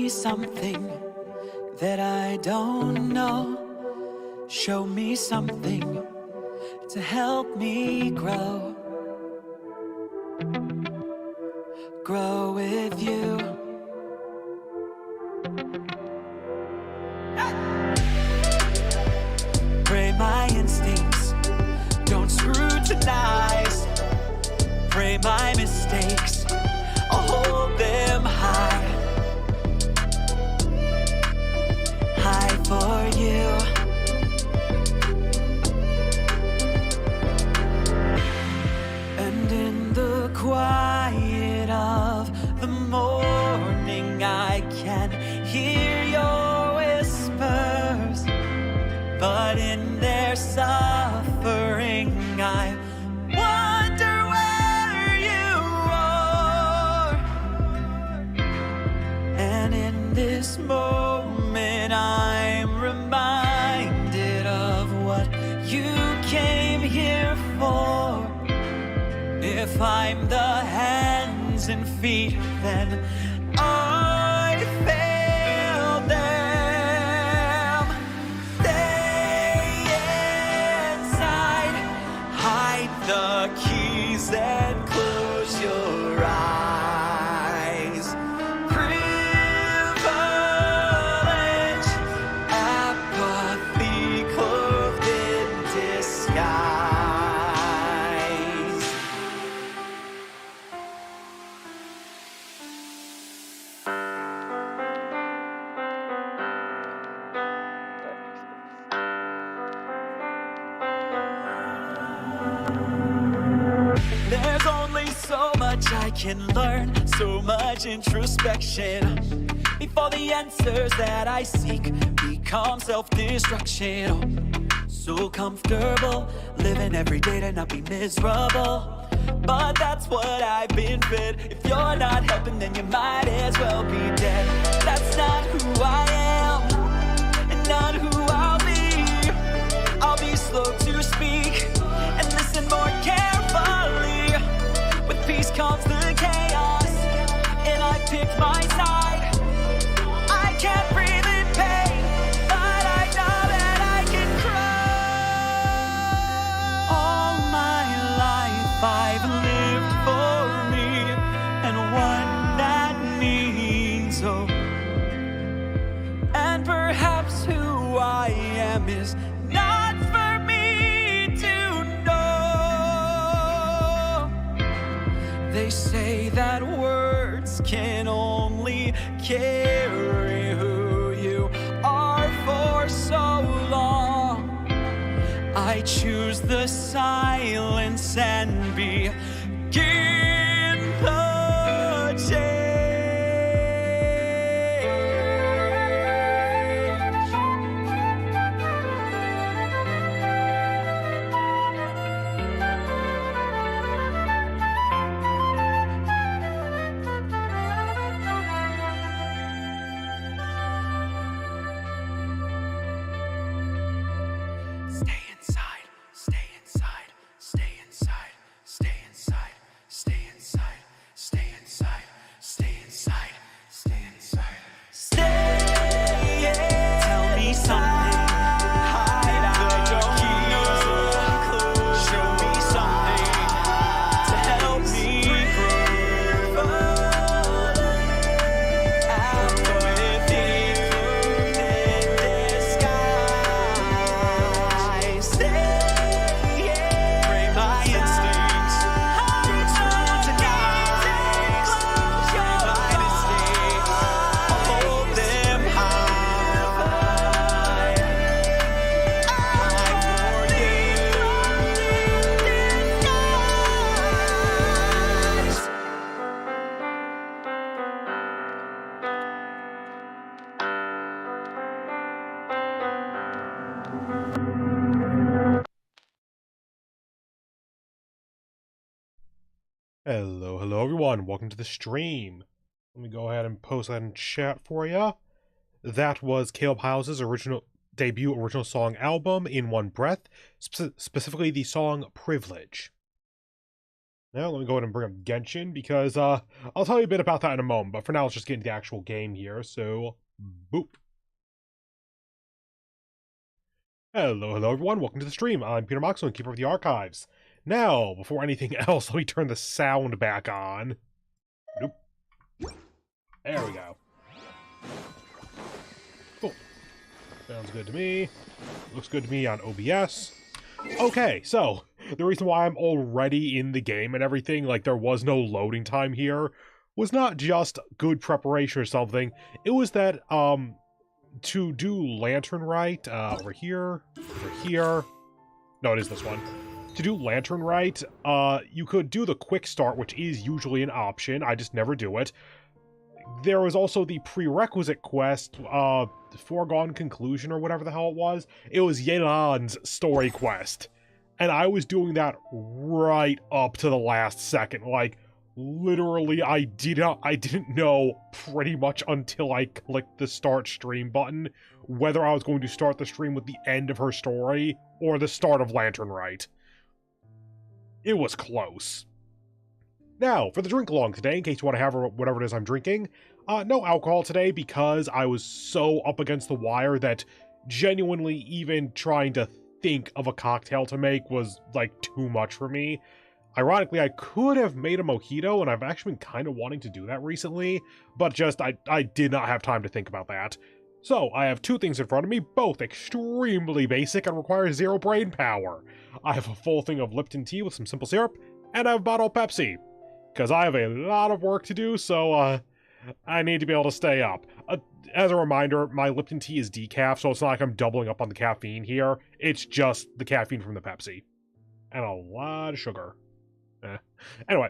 me something that I don't know. Show me something to help me grow. Grow with you. Pray my instincts don't scrutinize. Pray my mistakes, I'll hold them high. High for you. And in the quiet of the morning I can hear your whispers, but in their suffering I wonder where you are. And in this moment I'm reminded of what you came here for. If I'm the hands and feet, then I failed them. Stay inside, hide the keys and close your eyes. Privilege, apathy clothed in disguise. There's only so much I can learn, so much introspection, before the answers that I seek become self-destruction. So comfortable, living every day to not be miserable, but that's what I've been fed. If you're not helping, then you might as well be dead. That's not who I am, and not who I'll be. I'll be slow to speak and listen more carefully. With peace comes the chaos, and I picked my side. I can't breathe in pain, but I know that I can cry. All my life I've lived for me, and one that needs hope. And perhaps who I am is not for me to know. They say that words can only carry who you are for so long. I choose the silence and begin the change. Stay inside, stay inside, stay inside, stay inside, stay inside, stay inside, stay inside, stay inside. Stay in. Tell me something. Hide out the keys. Show me something to help me grow. Out with you in disguise. Stay in. Bring my instincts. Don't scrutinize. Share my mistakes. I'll hold them high. I forgive. Hello everyone, welcome to the stream. Let me go ahead and post that in chat for you. That was Caleb House's original song album, In One Breath, specifically the song Privilege. Now, let me go ahead and bring up Genshin, because I'll tell you a bit about that in a moment, but for now, let's just get into the actual game here, so, boop. Hello, everyone, welcome to the stream. I'm Peter Moxilin, Keeper of the Archives. Now, before anything else, let me turn the sound back on. Nope. There we go. Cool. Sounds good to me. Looks good to me on OBS. Okay, so, the reason why I'm already in the game and everything, like there was no loading time here, was not just good preparation or something. It was that, to do Lantern Rite, over here, no, it is this one. To do Lantern Rite, you could do the quick start, which is usually an option. I just never do it. There was also the prerequisite quest, Foregone Conclusion or whatever the hell it was. It was Yelan's story quest. And I was doing that right up to the last second. Like, literally, I didn't know pretty much until I clicked the start stream button whether I was going to start the stream with the end of her story or the start of Lantern Rite. It was close. Now, for the drink along today, in case you want to have whatever it is I'm drinking, no alcohol today because I was so up against the wire that genuinely even trying to think of a cocktail to make was, like, too much for me. Ironically, I could have made a mojito, and I've actually been kind of wanting to do that recently, but just, I did not have time to think about that. So, I have two things in front of me, both extremely basic and require zero brain power. I have a full thing of Lipton tea with some simple syrup, and I have a bottle of Pepsi. Because I have a lot of work to do, so, I need to be able to stay up. As a reminder, my Lipton tea is decaf, so it's not like I'm doubling up on the caffeine here. It's just the caffeine from the Pepsi. And a lot of sugar. Anyway.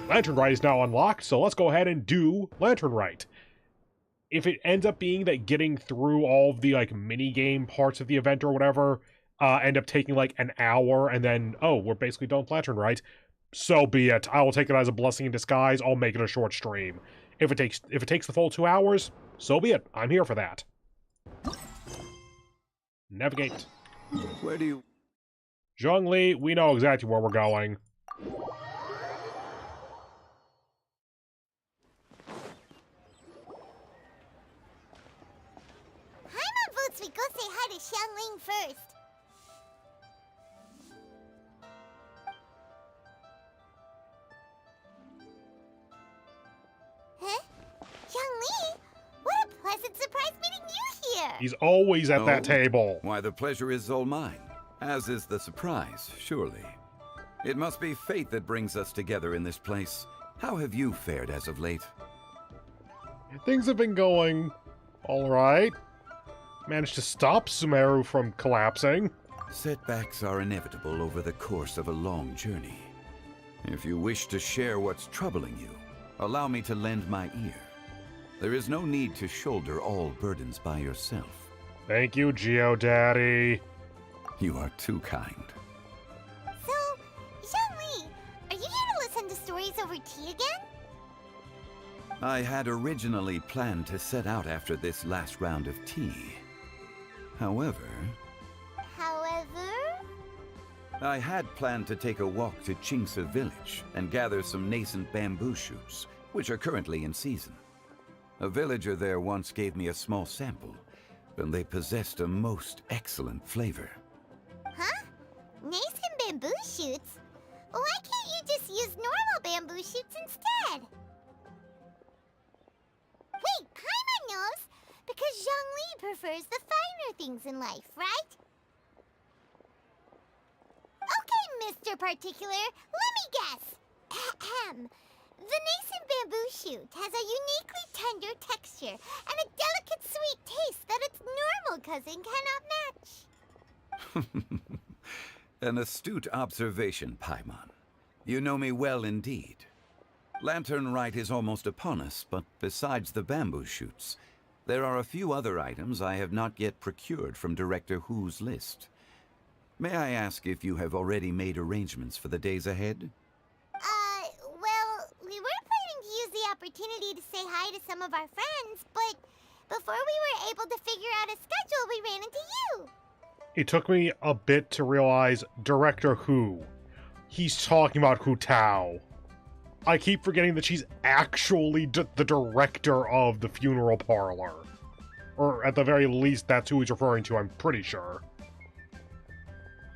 Lantern Rite is now unlocked, so let's go ahead and do Lantern Rite. If it ends up being that getting through all of the, like, mini-game parts of the event or whatever, end up taking, like, an hour, and then, oh, we're basically done with Lantern Rite, so be it. I will take it as a blessing in disguise. I'll make it a short stream. If it takes the full 2 hours, so be it. I'm here for that. Navigate. Where do you... Zhongli, we know exactly where we're going. Paimon votes we go say hi to Xiangling first. Huh? Xiangling? What a pleasant surprise meeting you here! He's always at that Oh, table. Why, the pleasure is all mine, as is the surprise, surely. It must be fate that brings us together in this place. How have you fared as of late? Things have been going all right. Managed to stop Sumeru from collapsing. Setbacks are inevitable over the course of a long journey. If you wish to share what's troubling you, allow me to lend my ear. There is no need to shoulder all burdens by yourself. Thank you, Geodaddy. You are too kind. So, Xiangling, are you here to listen to stories over tea again? I had originally planned to set out after this last round of tea. However, I had planned to take a walk to Qingse village and gather some nascent bamboo shoots, which are currently in season. A villager there once gave me a small sample, and they possessed a most excellent flavor. Huh? Nascent bamboo shoots? Why can't you just use normal bamboo shoots instead? Wait, Paimon knows! Because Zhongli prefers the finer things in life, right? Okay, Mr. Particular, let me guess. Ahem. The nascent bamboo shoot has a uniquely tender texture and a delicate sweet taste that its normal cousin cannot match. An astute observation, Paimon. You know me well indeed. Lantern Rite is almost upon us, but besides the bamboo shoots, there are a few other items I have not yet procured from Director Hu's list. May I ask if you have already made arrangements for the days ahead? Well, we were planning to use the opportunity to say hi to some of our friends, but before we were able to figure out a schedule, we ran into you. It took me a bit to realize Director Who. He's talking about Hu Tao. I keep forgetting that she's actually the director of the funeral parlor. Or at the very least, that's who he's referring to, I'm pretty sure.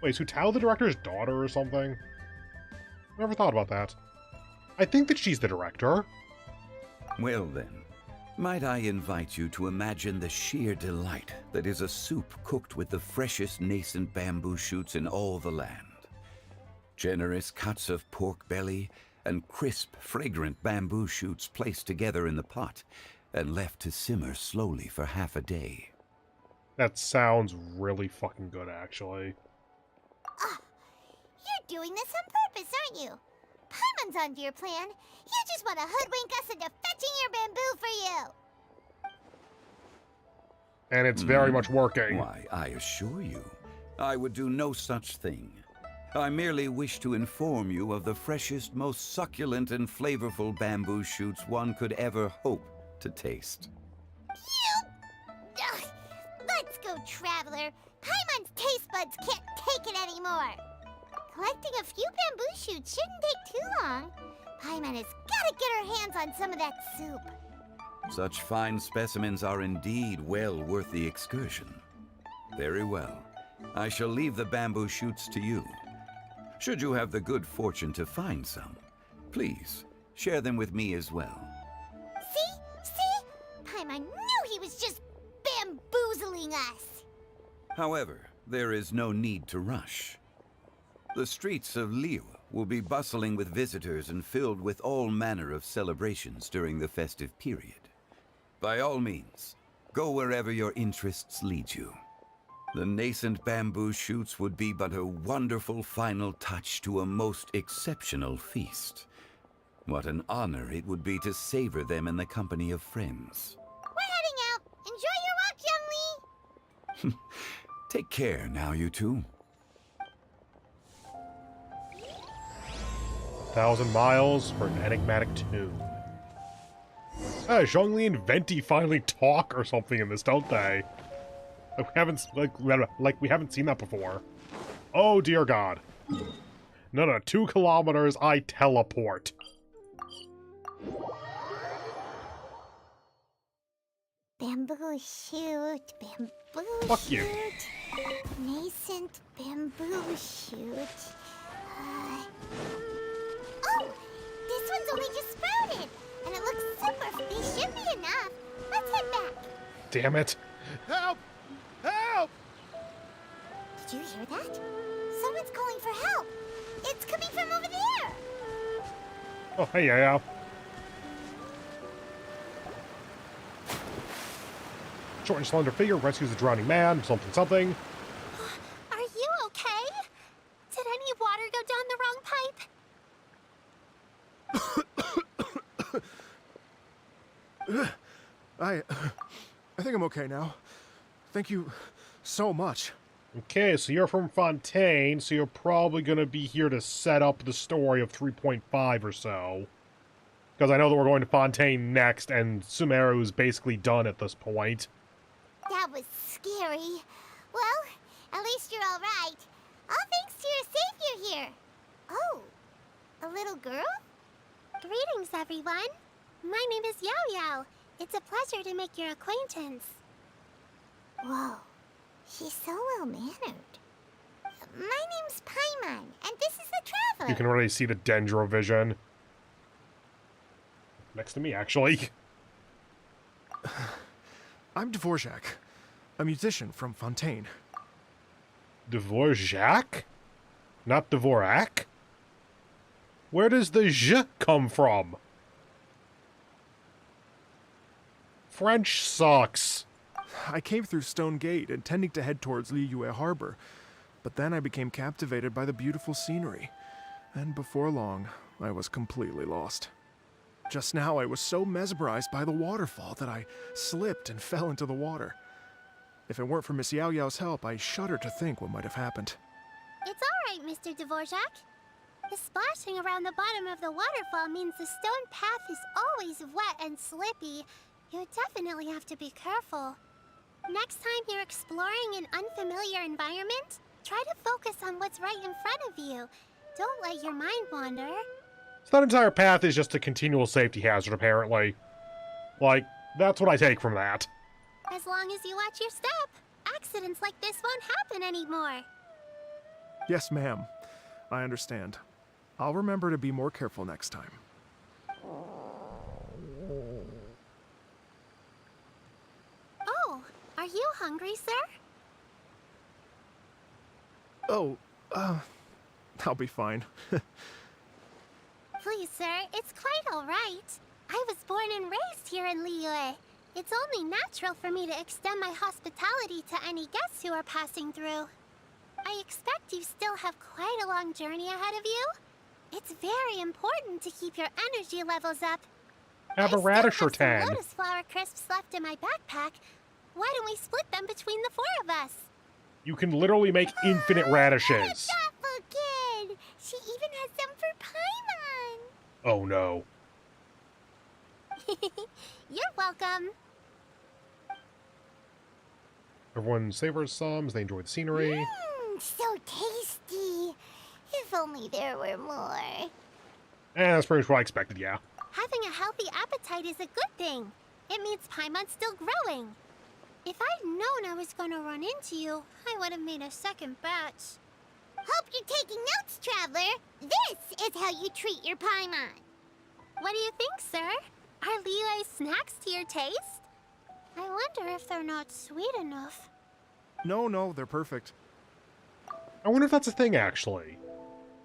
Wait, is Hu Tao the director's daughter or something? Never thought about that. I think that she's the director. Well then, might I invite you to imagine the sheer delight that is a soup cooked with the freshest nascent bamboo shoots in all the land. Generous cuts of pork belly and crisp, fragrant bamboo shoots placed together in the pot and left to simmer slowly for half a day. That sounds really fucking good, actually. You're doing this on purpose, aren't you? Paimon's onto your plan. You just want to hoodwink us into fetching your bamboo for you. And it's very much working. Why, I assure you, I would do no such thing. I merely wish to inform you of the freshest, most succulent and flavorful bamboo shoots one could ever hope to taste. Ugh. Let's go, Traveler. Paimon's taste buds can't take it anymore. Collecting a few bamboo shoots shouldn't take too long. Paimon has got to get her hands on some of that soup. Such fine specimens are indeed well worth the excursion. Very well. I shall leave the bamboo shoots to you. Should you have the good fortune to find some, please share them with me as well. See? Paimon knew he was just bamboozling us. However, there is no need to rush. The streets of Liyue will be bustling with visitors and filled with all manner of celebrations during the festive period. By all means, go wherever your interests lead you. The nascent bamboo shoots would be but a wonderful final touch to a most exceptional feast. What an honor it would be to savor them in the company of friends. We're heading out. Enjoy your walk, young Lee. Take care now, you two. 1,000 miles for an enigmatic tune. Zhongli and Venti finally talk or something in this, don't they? Like we haven't seen that before. Oh dear God. No, 2 kilometers, I teleport. Bamboo shoot, bamboo Fuck shoot. you. Nascent bamboo shoot. Oh, this one's only just sprouted, and it looks super. These should be enough. Let's head back. Damn it. Help! Help! Did you hear that? Someone's calling for help. It's coming from over there. Oh, hey, yeah. Short and slender figure rescues a drowning man, something. Are you okay? Did any water go down the wrong pipe? I think I'm okay now. Thank you so much. Okay, so you're from Fontaine, so you're probably going to be here to set up the story of 3.5 or so. Because I know that we're going to Fontaine next, and Sumeru is basically done at this point. That was scary. Well, at least you're all right. All thanks to your savior here. Oh, a little girl? Greetings, everyone. My name is Yao Yao. It's a pleasure to make your acquaintance. Whoa, she's so well-mannered. My name's Paimon, and this is the Traveler. You can already see the Dendrovision. Next to me, actually. I'm Dvorak, a musician from Fontaine. Dvorak? Not Dvorak? Where does the J come from? French sucks. I came through Stone Gate, intending to head towards Liyue Harbor, but then I became captivated by the beautiful scenery, and before long, I was completely lost. Just now, I was so mesmerized by the waterfall that I slipped and fell into the water. If it weren't for Miss Yao Yao's help, I shudder to think what might have happened. It's all right, Mr. Dvorak. The splashing around the bottom of the waterfall means the stone path is always wet and slippy. You definitely have to be careful. Next time you're exploring an unfamiliar environment, try to focus on what's right in front of you. Don't let your mind wander. So that entire path is just a continual safety hazard, apparently. Like, that's what I take from that. As long as you watch your step, accidents like this won't happen anymore. Yes, ma'am. I understand. I'll remember to be more careful next time. Oh, are you hungry, sir? Oh, I'll be fine. Please, sir, it's quite all right. I was born and raised here in Liyue. It's only natural for me to extend my hospitality to any guests who are passing through. I expect you still have quite a long journey ahead of you. It's very important to keep your energy levels up. Have a radish or 10. I still have some lotus flower crisps left in my backpack. Why don't we split them between the 4 of us? You can literally make infinite radishes. Thoughtful kid! She even has some for Paimon! Oh no. You're welcome. Everyone savors some as they enjoy the scenery. So tasty. If only there were more. And that's pretty much what I expected, yeah. Having a healthy appetite is a good thing. It means Paimon's still growing. If I'd known I was going to run into you, I would have made a second batch. Hope you're taking notes, Traveler. This is how you treat your Paimon. What do you think, sir? Are Liyue snacks to your taste? I wonder if they're not sweet enough. No, they're perfect. I wonder if that's a thing, actually.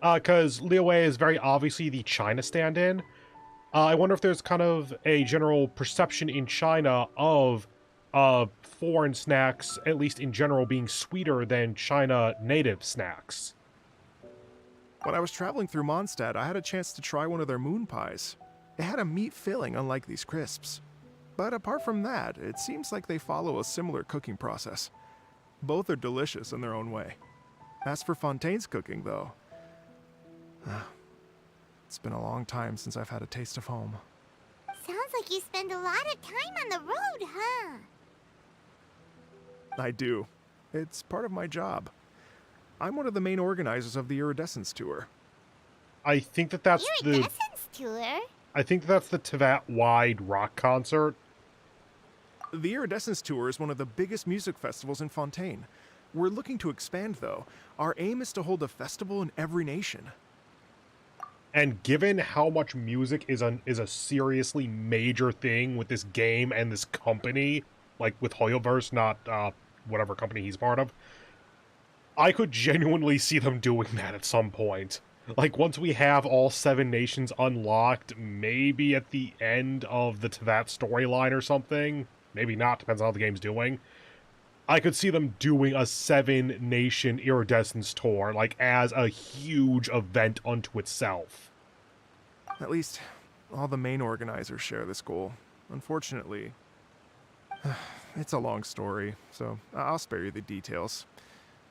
Because Liyue is very obviously the China stand-in. I wonder if there's kind of a general perception in China of foreign snacks, at least in general, being sweeter than China native snacks. When I was traveling through Mondstadt, I had a chance to try one of their moon pies. It had a meat filling, unlike these crisps. But apart from that, it seems like they follow a similar cooking process. Both are delicious in their own way. As for Fontaine's cooking, though, it's been a long time since I've had a taste of home. Sounds like you spend a lot of time on the road, huh? I do. It's part of my job. I'm one of the main organizers of the Iridescence Tour. I think that's Iridescence Tour? I think that's the Teyvat-wide rock concert. The Iridescence Tour is one of the biggest music festivals in Fontaine. We're looking to expand, though. Our aim is to hold a festival in every nation. And given how much music is a seriously major thing with this game and this company, like with Hoyoverse, not whatever company he's part of, I could genuinely see them doing that at some point. Like, once we have all 7 nations unlocked, maybe at the end of the Teyvat storyline or something, maybe not, depends on how the game's doing, I could see them doing a 7-nation Iridescence tour, like, as a huge event unto itself. At least, all the main organizers share this goal. Unfortunately, it's a long story, so I'll spare you the details.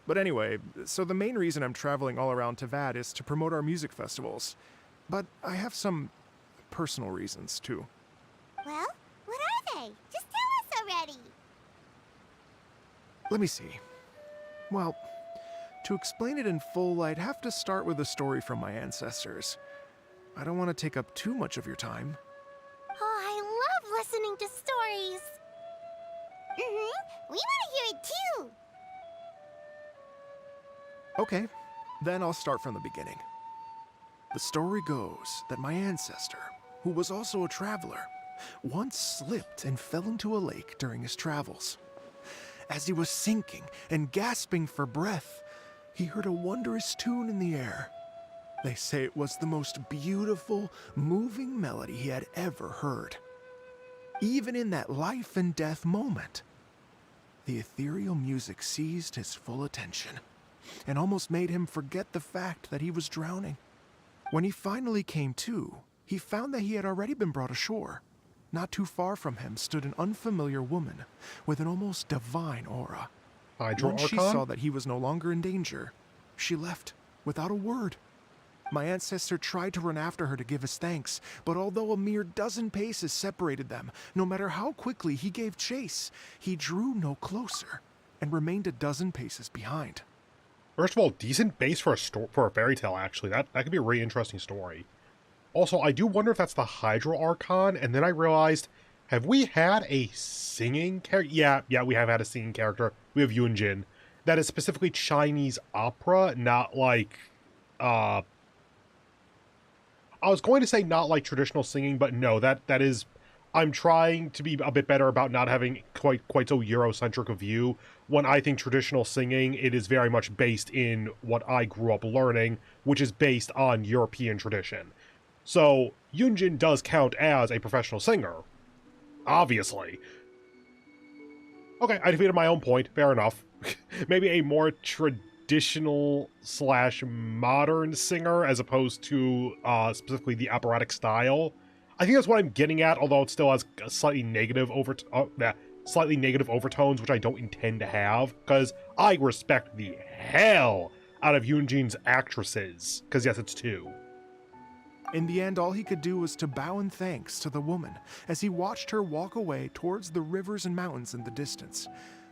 But anyway, so the main reason I'm traveling all around Teyvat is to promote our music festivals. But I have some personal reasons, too. Well, what are they? Just tell us already. Let me see. Well, to explain it in full, I'd have to start with a story from my ancestors. I don't want to take up too much of your time. Oh, I love listening to stories. We want to hear it too. Okay, then I'll start from the beginning. The story goes that my ancestor, who was also a traveler, once slipped and fell into a lake during his travels. As he was sinking and gasping for breath, he heard a wondrous tune in the air. They say it was the most beautiful, moving melody he had ever heard. Even in that life and death moment, the ethereal music seized his full attention and almost made him forget the fact that he was drowning. When he finally came to, he found that he had already been brought ashore. Not too far from him stood an unfamiliar woman with an almost divine aura. Once she saw that he was no longer in danger, she left without a word. My ancestor tried to run after her to give his thanks, but although a mere dozen paces separated them, no matter how quickly he gave chase, he drew no closer and remained a dozen paces behind. First of all, decent base for a fairy tale, actually. That could be a really interesting story. Also, I do wonder if that's the Hydro Archon, and then I realized, have we had a singing character? Yeah, we have had a singing character. We have Yunjin. That is specifically Chinese opera, not like, I was going to say not like traditional singing, but no, that is, I'm trying to be a bit better about not having quite so Eurocentric a view. When I think traditional singing, it is very much based in what I grew up learning, which is based on European tradition. So, Yunjin does count as a professional singer. Obviously. Okay, I defeated my own point. Fair enough. Maybe a more traditional/modern singer as opposed to specifically the operatic style. I think that's what I'm getting at, although it still has a slightly negative overtones, which I don't intend to have, because I respect the hell out of Yunjin's actresses. Because yes, it's 2. In the end, all he could do was to bow in thanks to the woman as he watched her walk away towards the rivers and mountains in the distance,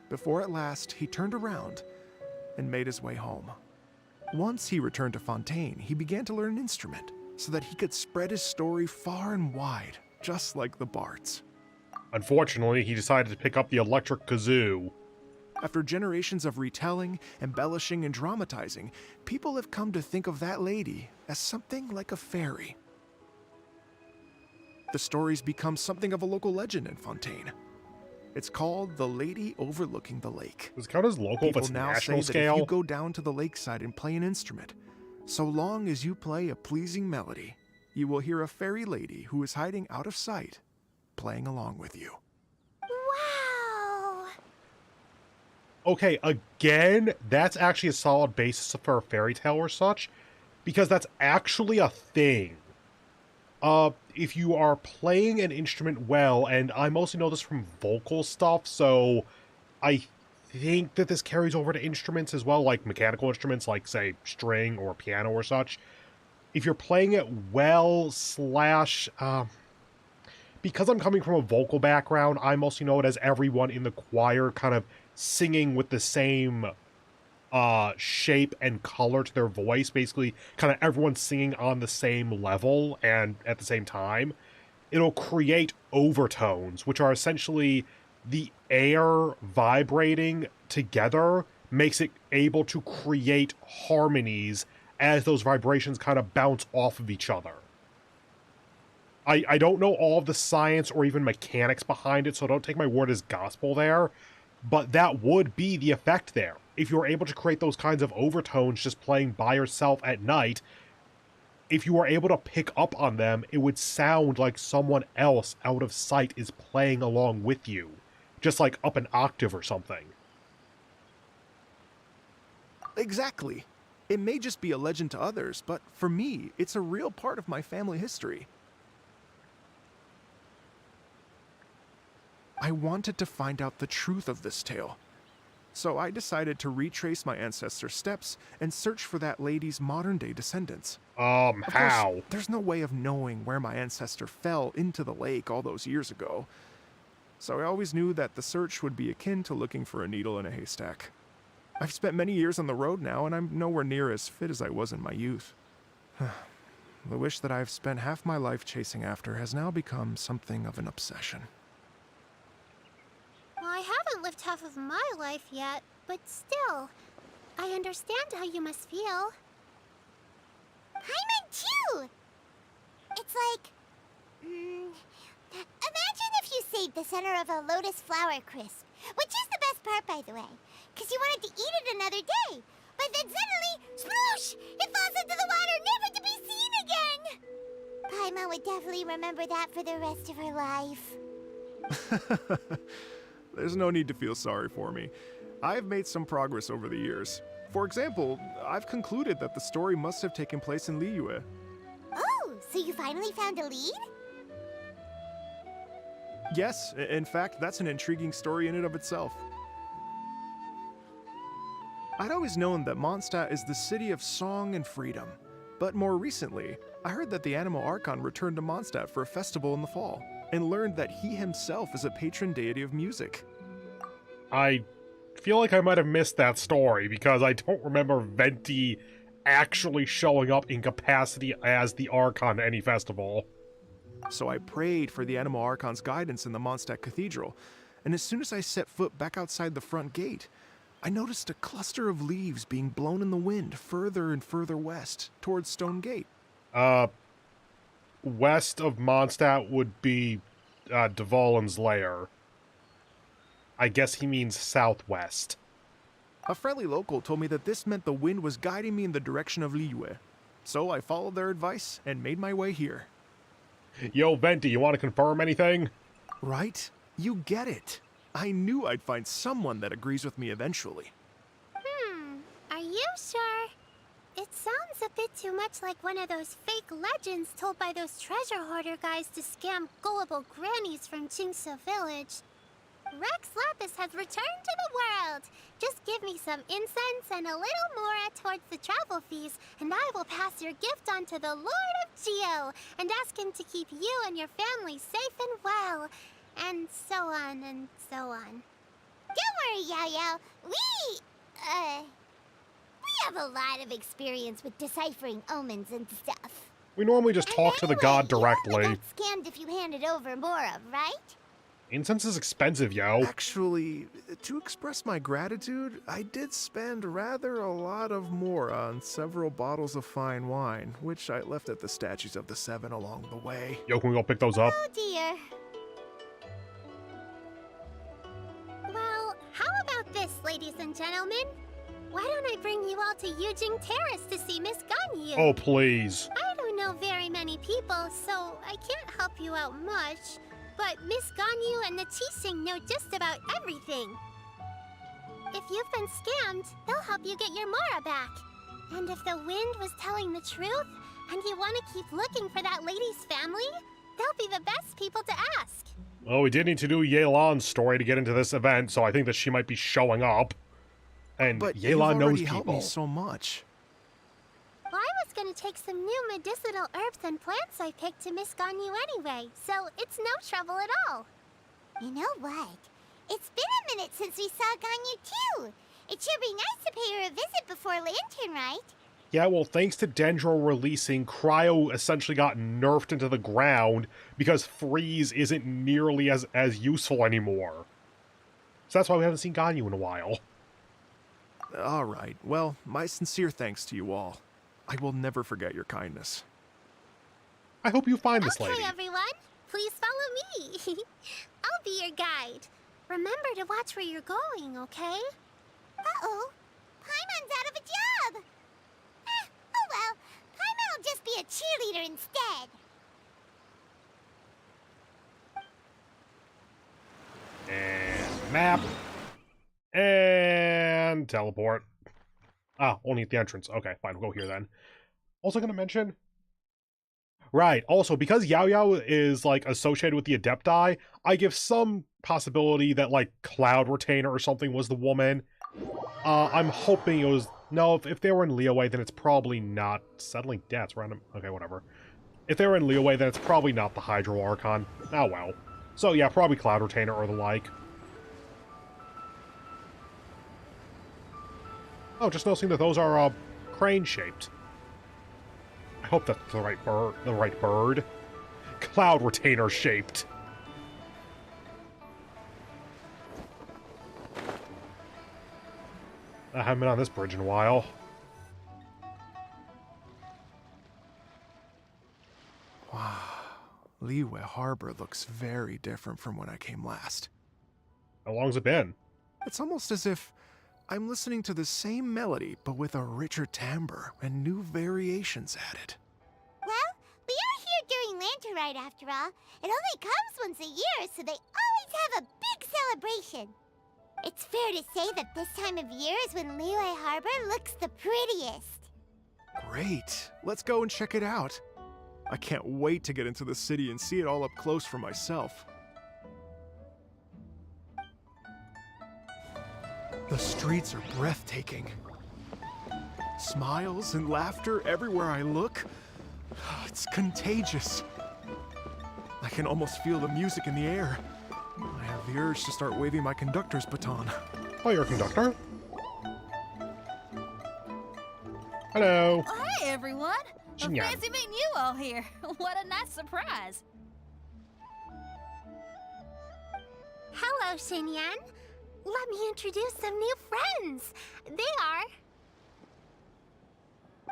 before at last he turned around and made his way home. Once he returned to Fontaine, he began to learn an instrument so that he could spread his story far and wide, just like the bards. Unfortunately, he decided to pick up the electric kazoo. After generations of retelling, embellishing, and dramatizing, people have come to think of that lady as something like a fairy. The story's become something of a local legend in Fontaine. It's called The Lady Overlooking the Lake. Does it count as local if People it's now national say that scale? if you go down to the lakeside and play an instrument, so long as you play a pleasing melody, you will hear a fairy lady who is hiding out of sight, playing along with you. Wow! Okay, again, that's actually a solid basis for a fairy tale or such, because that's actually a thing. If you are playing an instrument well, and I mostly know this from vocal stuff, so I think that this carries over to instruments as well, like mechanical instruments, like, say, string or piano or such. If you're playing it well, because I'm coming from a vocal background, I mostly know it as everyone in the choir kind of singing with the same shape and color to their voice, basically kind of everyone singing on the same level and at the same time. It'll create overtones, which are essentially the air vibrating together makes it able to create harmonies as those vibrations kind of bounce off of each other. I don't know all of the science or even mechanics behind it, so don't take my word as gospel there, but that would be the effect there. If you're able to create those kinds of overtones just playing by yourself at night, if you were able to pick up on them, it would sound like someone else out of sight is playing along with you, just like up an octave or something. Exactly. It may just be a legend to others, but for me, it's a real part of my family history. I wanted to find out the truth of this tale, so I decided to retrace my ancestors' steps and search for that lady's modern-day descendants. How? Of course, there's no way of knowing where my ancestor fell into the lake all those years ago, so I always knew that the search would be akin to looking for a needle in a haystack. I've spent many years on the road now, and I'm nowhere near as fit as I was in my youth. The wish that I've spent half my life chasing after has now become something of an obsession. I haven't lived half of my life yet, but still, I understand how you must feel. Paimon too! It's like... imagine if you saved the center of a lotus flower crisp, which is the best part, by the way, because you wanted to eat it another day. But then suddenly, sploosh! It falls into the water, never to be seen again! Paimon would definitely remember that for the rest of her life. There's no need to feel sorry for me. I've made some progress over the years. For example, I've concluded that the story must have taken place in Liyue. Oh, so you finally found a lead? Yes, in fact, that's an intriguing story in and of itself. I'd always known that Mondstadt is the city of song and freedom, but more recently, I heard that the Animal Archon returned to Mondstadt for a festival in the fall, and learned that he himself is a patron deity of music. I feel like I might have missed that story, because I don't remember Venti actually showing up in capacity as the Archon at any festival. So I prayed for the Anima Archon's guidance in the Mondstadt Cathedral, and as soon as I set foot back outside the front gate, I noticed a cluster of leaves being blown in the wind further and further west, towards Stone Gate. West of Mondstadt would be Dvalin's lair. I guess he means southwest. A friendly local told me that this meant the wind was guiding me in the direction of Liyue. So I followed their advice and made my way here. Yo, Venti, you want to confirm anything? Right? You get it. I knew I'd find someone that agrees with me eventually. Are you sure? It sounds a bit too much like one of those fake legends told by those treasure hoarder guys to scam gullible grannies from Jingsa Village. Rex Lapis has returned to the world. Just give me some incense and a little more towards the travel fees, and I will pass your gift on to the Lord of Geo and ask him to keep you and your family safe and well. And so on and so on. Don't worry, Yao-Yao. We have a lot of experience with deciphering omens and stuff. We normally just talk to the god You directly. only got scammed if you handed over more of, right? Incense is expensive, yo. Actually, to express my gratitude, I did spend rather a lot of more on several bottles of fine wine, which I left at the statues of the Seven along the way. Yo, can we go pick those up? Oh dear. Well, how about this, ladies and gentlemen? Why don't I bring you all to Yujing Terrace to see Miss Ganyu? Oh, please. I don't know very many people, so I can't help you out much. But Miss Ganyu and the Qixing know just about everything. If you've been scammed, they'll help you get your Mora back. And if the wind was telling the truth, and you want to keep looking for that lady's family, they'll be the best people to ask. Well, we did need to do Yelan's story to get into this event, so I think that she might be showing up. And But you've Yelan knows already helped people. me so much. Well, I was gonna take some new medicinal herbs and plants I picked to Miss Ganyu anyway, so it's no trouble at all. You know what? It's been a minute since we saw Ganyu too. It should be nice to pay her a visit before Lantern Rite. Yeah, well, thanks to Dendro releasing, Cryo essentially got nerfed into the ground because Freeze isn't nearly as useful anymore. So that's why we haven't seen Ganyu in a while. All right, well, my sincere thanks to you all. I will never forget your kindness. I hope you find this Okay, lady. everyone, please follow me. I'll be your guide. Remember to watch where you're going, okay? Uh-oh, Paimon's out of a job. Oh well, Paimon will just be a cheerleader instead. And map. And teleport. Ah, only at the entrance. Okay, fine, we'll go here then. Also gonna mention... Right, also, because Yao Yao is, like, associated with the Adepti, I give some possibility that, like, Cloud Retainer or something was the woman. I'm hoping it was... No, if they were in Liyue, then it's probably not... Settling debts, random... Okay, whatever. If they were in Liyue, then it's probably not the Hydro Archon. Oh, well. So, yeah, probably Cloud Retainer or the like. Oh, just noticing that those are, crane-shaped. I hope that's the right bird. Cloud Retainer-shaped. I haven't been on this bridge in a while. Wow, Liyue Harbor looks very different from when I came last. How long's it been? It's almost as if I'm listening to the same melody, but with a richer timbre and new variations added. Well, we are here during Lantern Rite after all. It only comes once a year, so they always have a big celebration. It's fair to say that this time of year is when Liyue Harbor looks the prettiest. Great, let's go and check it out. I can't wait to get into the city and see it all up close for myself. The streets are breathtaking. Smiles and laughter everywhere I look. It's contagious. I can almost feel the music in the air. I have the urge to start waving my conductor's baton. Oh, you're a conductor? Hello. Hey, everyone. Xinyan. Fancy meeting you all here. What a nice surprise. Hello, Xinyan. Let me introduce some new friends. They are...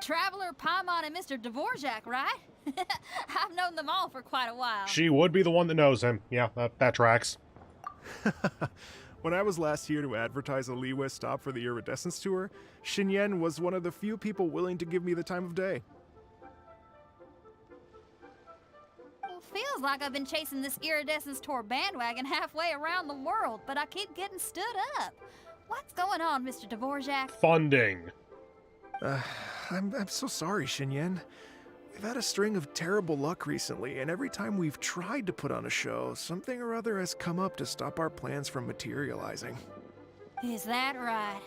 Traveler, Paimon, and Mr. Dvorak, right? I've known them all for quite a while. She would be the one that knows him. Yeah, that tracks. When I was last here to advertise a Liyue stop for the Iridescence Tour, Xinyan was one of the few people willing to give me the time of day. Well, feels like I've been chasing this Iridescence Tour bandwagon halfway around the world, but I keep getting stood up. What's going on, Mr. Dvorak? Funding. I'm so sorry, Xinyan. We've had a string of terrible luck recently, and every time we've tried to put on a show, something or other has come up to stop our plans from materializing. Is that right?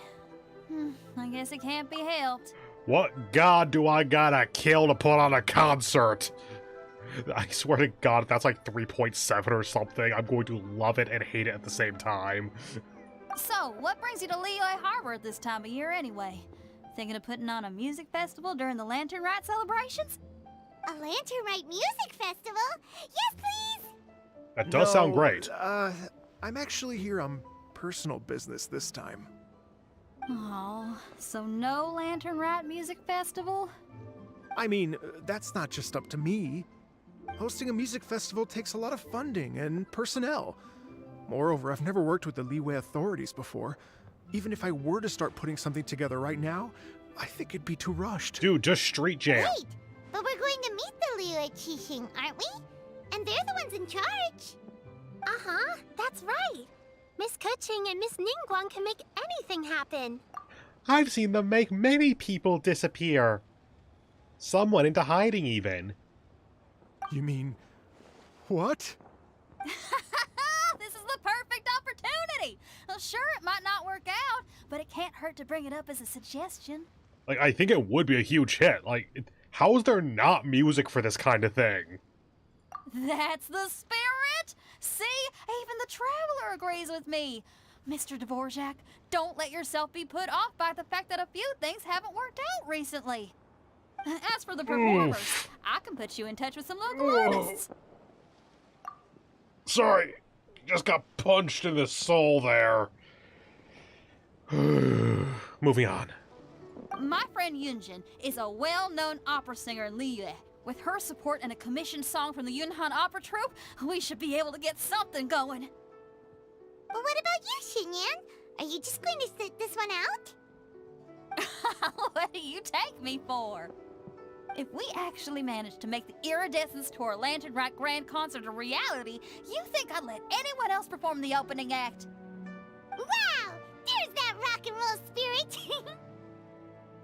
I guess it can't be helped. What god do I gotta kill to put on a concert? I swear to God, if that's like 3.7 or something, I'm going to love it and hate it at the same time. So, what brings you to Liyue Harbor at this time of year anyway? Thinking of putting on a music festival during the Lantern Rite celebrations? A Lantern Rite music festival? Yes, please! That does sound great. I'm actually here on personal business this time. Oh, so no Lantern Rite music festival? I mean, that's not just up to me. Hosting a music festival takes a lot of funding and personnel. Moreover, I've never worked with the Liyue authorities before. Even if I were to start putting something together right now, I think it'd be too rushed. Dude, just street jam. Wait! But we're going to meet the Liyue Qixing, aren't we? And they're the ones in charge. Uh-huh, that's right. Miss Keqing and Miss Ningguang can make anything happen. I've seen them make many people disappear. Some went into hiding even. You mean... what? This is the perfect opportunity! Well, sure, it might not work out, but it can't hurt to bring it up as a suggestion. Like, I think it would be a huge hit. Like, how is there not music for this kind of thing? That's the spirit! See? Even the Traveler agrees with me. Mr. Dvorak, don't let yourself be put off by the fact that a few things haven't worked out recently. As for the performers, I can put you in touch with some local artists. Sorry, just got punched in the soul there. Moving on. My friend Yunjin is a well-known opera singer in Liyue. With her support and a commissioned song from the Yunhan Opera Troupe, we should be able to get something going. But what about you, Xinyan? Are you just going to sit this one out? What do you take me for? If we actually manage to make the Iridescence Tour Lantern Rite Grand Concert a reality, you think I'd let anyone else perform the opening act? Wow! There's that rock and roll spirit!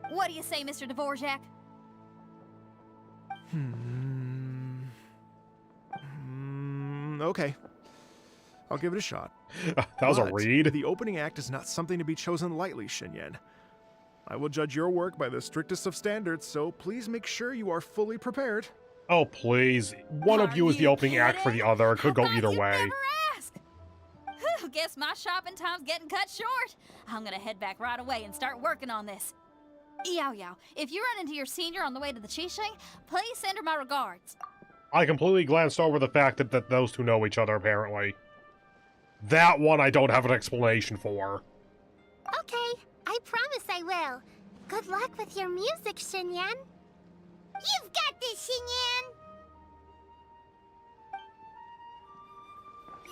What do you say, Mr. Dvorak? Okay. I'll give it a shot. That was a But read. the opening act is not something to be chosen lightly, Xinyan. I will judge your work by the strictest of standards, so please make sure you are fully prepared. Oh, please. One of Are you is the you opening act for the kidding? other. It could How go about either you way. never ask? Whew, guess my shopping time's getting cut short. I'm gonna head back right away and start working on this. Yao Yao, if you run into your senior on the way to the Qixing, please send her my regards. I completely glanced over the fact that those two know each other, apparently. That one I don't have an explanation for. Okay, I promise I will. Good luck with your music, Xinyan. You've got this, Xinyan!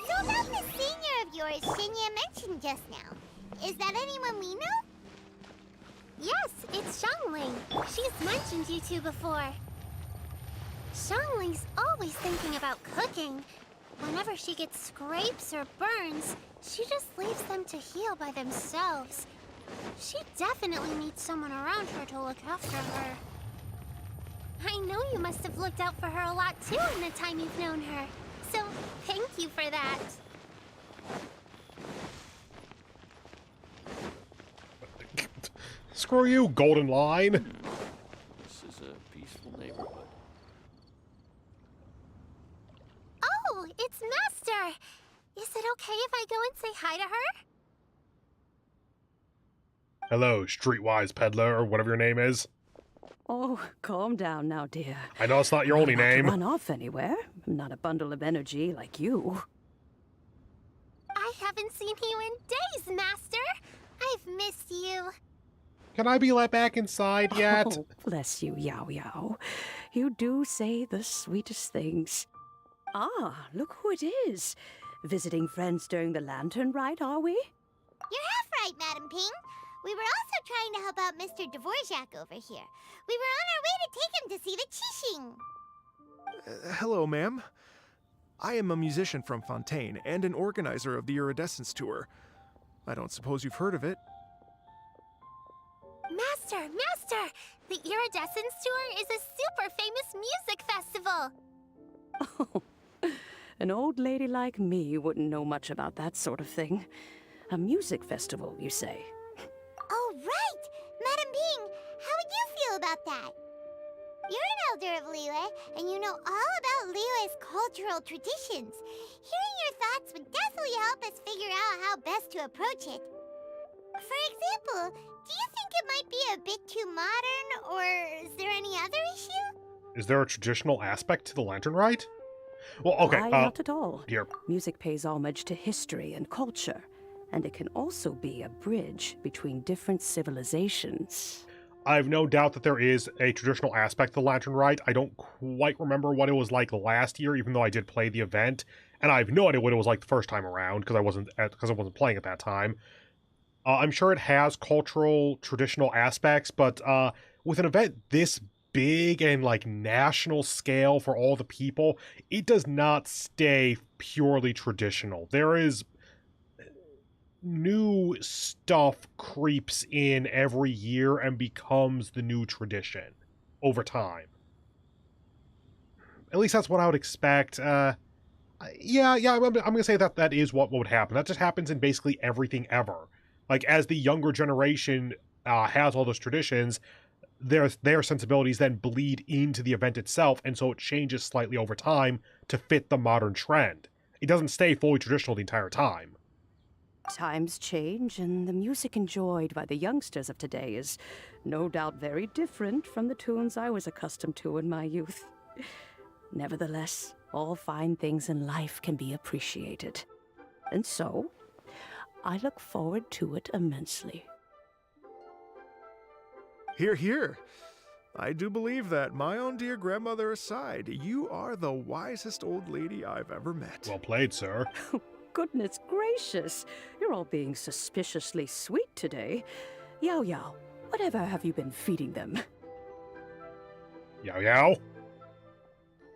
So about the senior of yours Xinyan mentioned just now. Is that anyone we know? Yes, it's Xiangling. She's mentioned you two before. Xiangling's always thinking about cooking. Whenever she gets scrapes or burns, she just leaves them to heal by themselves. She definitely needs someone around her to look after her. I know you must have looked out for her a lot too in the time you've known her. So, thank you for that. Screw you, Golden Line. This is a peaceful neighborhood. Oh, it's Master! Is it okay if I go and say hi to her? Hello, streetwise peddler, or whatever your name is. Oh, calm down now, dear. I know it's not your only I'm not to name. run off anywhere. I'm not a bundle of energy like you. I haven't seen you in days, Master. I've missed you. Can I be let back inside yet? Oh, bless you, Yao Yao. You do say the sweetest things. Ah, look who it is. Visiting friends during the Lantern Rite, are we? You're half right, Madam Ping. We were also trying to help out Mr. Dvorak over here. We were on our way to take him to see the Qixing. Hello, ma'am. I am a musician from Fontaine and an organizer of the Iridescence Tour. I don't suppose you've heard of it. Master! The Iridescence Tour is a super famous music festival. Oh, an old lady like me wouldn't know much about that sort of thing. A music festival, you say? Oh, right! Madam Ping, how would you feel about that? You're an elder of Liyue, and you know all about Liyue's cultural traditions. Hearing your thoughts would definitely help us figure out how best to approach it. For example, do you think it might be a bit too modern, or is there any other issue? Is there a traditional aspect to the Lantern Rite? Well, okay, Why, not at all. here. Music pays homage to history and culture, and it can also be a bridge between different civilizations. I have no doubt that there is a traditional aspect to the Lantern Rite. I don't quite remember what it was like last year, even though I did play the event, and I have no idea what it was like the first time around because I wasn't playing at that time. I'm sure it has cultural, traditional aspects, but with an event this big and like national scale for all the people, it does not stay purely traditional. There is new stuff creeps in every year and becomes the new tradition over time. At least that's what I would expect. I'm gonna say that is what would happen. That just happens in basically everything ever. Like, as the younger generation has all those traditions, their sensibilities then bleed into the event itself, and so it changes slightly over time to fit the modern trend. It doesn't stay fully traditional the entire time. Times change, and the music enjoyed by the youngsters of today is no doubt very different from the tunes I was accustomed to in my youth. Nevertheless, all fine things in life can be appreciated. And so, I look forward to it immensely. Hear, hear. I do believe that, my own dear grandmother aside, you are the wisest old lady I've ever met. Well played, sir. Goodness gracious, you're all being suspiciously sweet today. Yao Yao, whatever have you been feeding them? Yao Yao?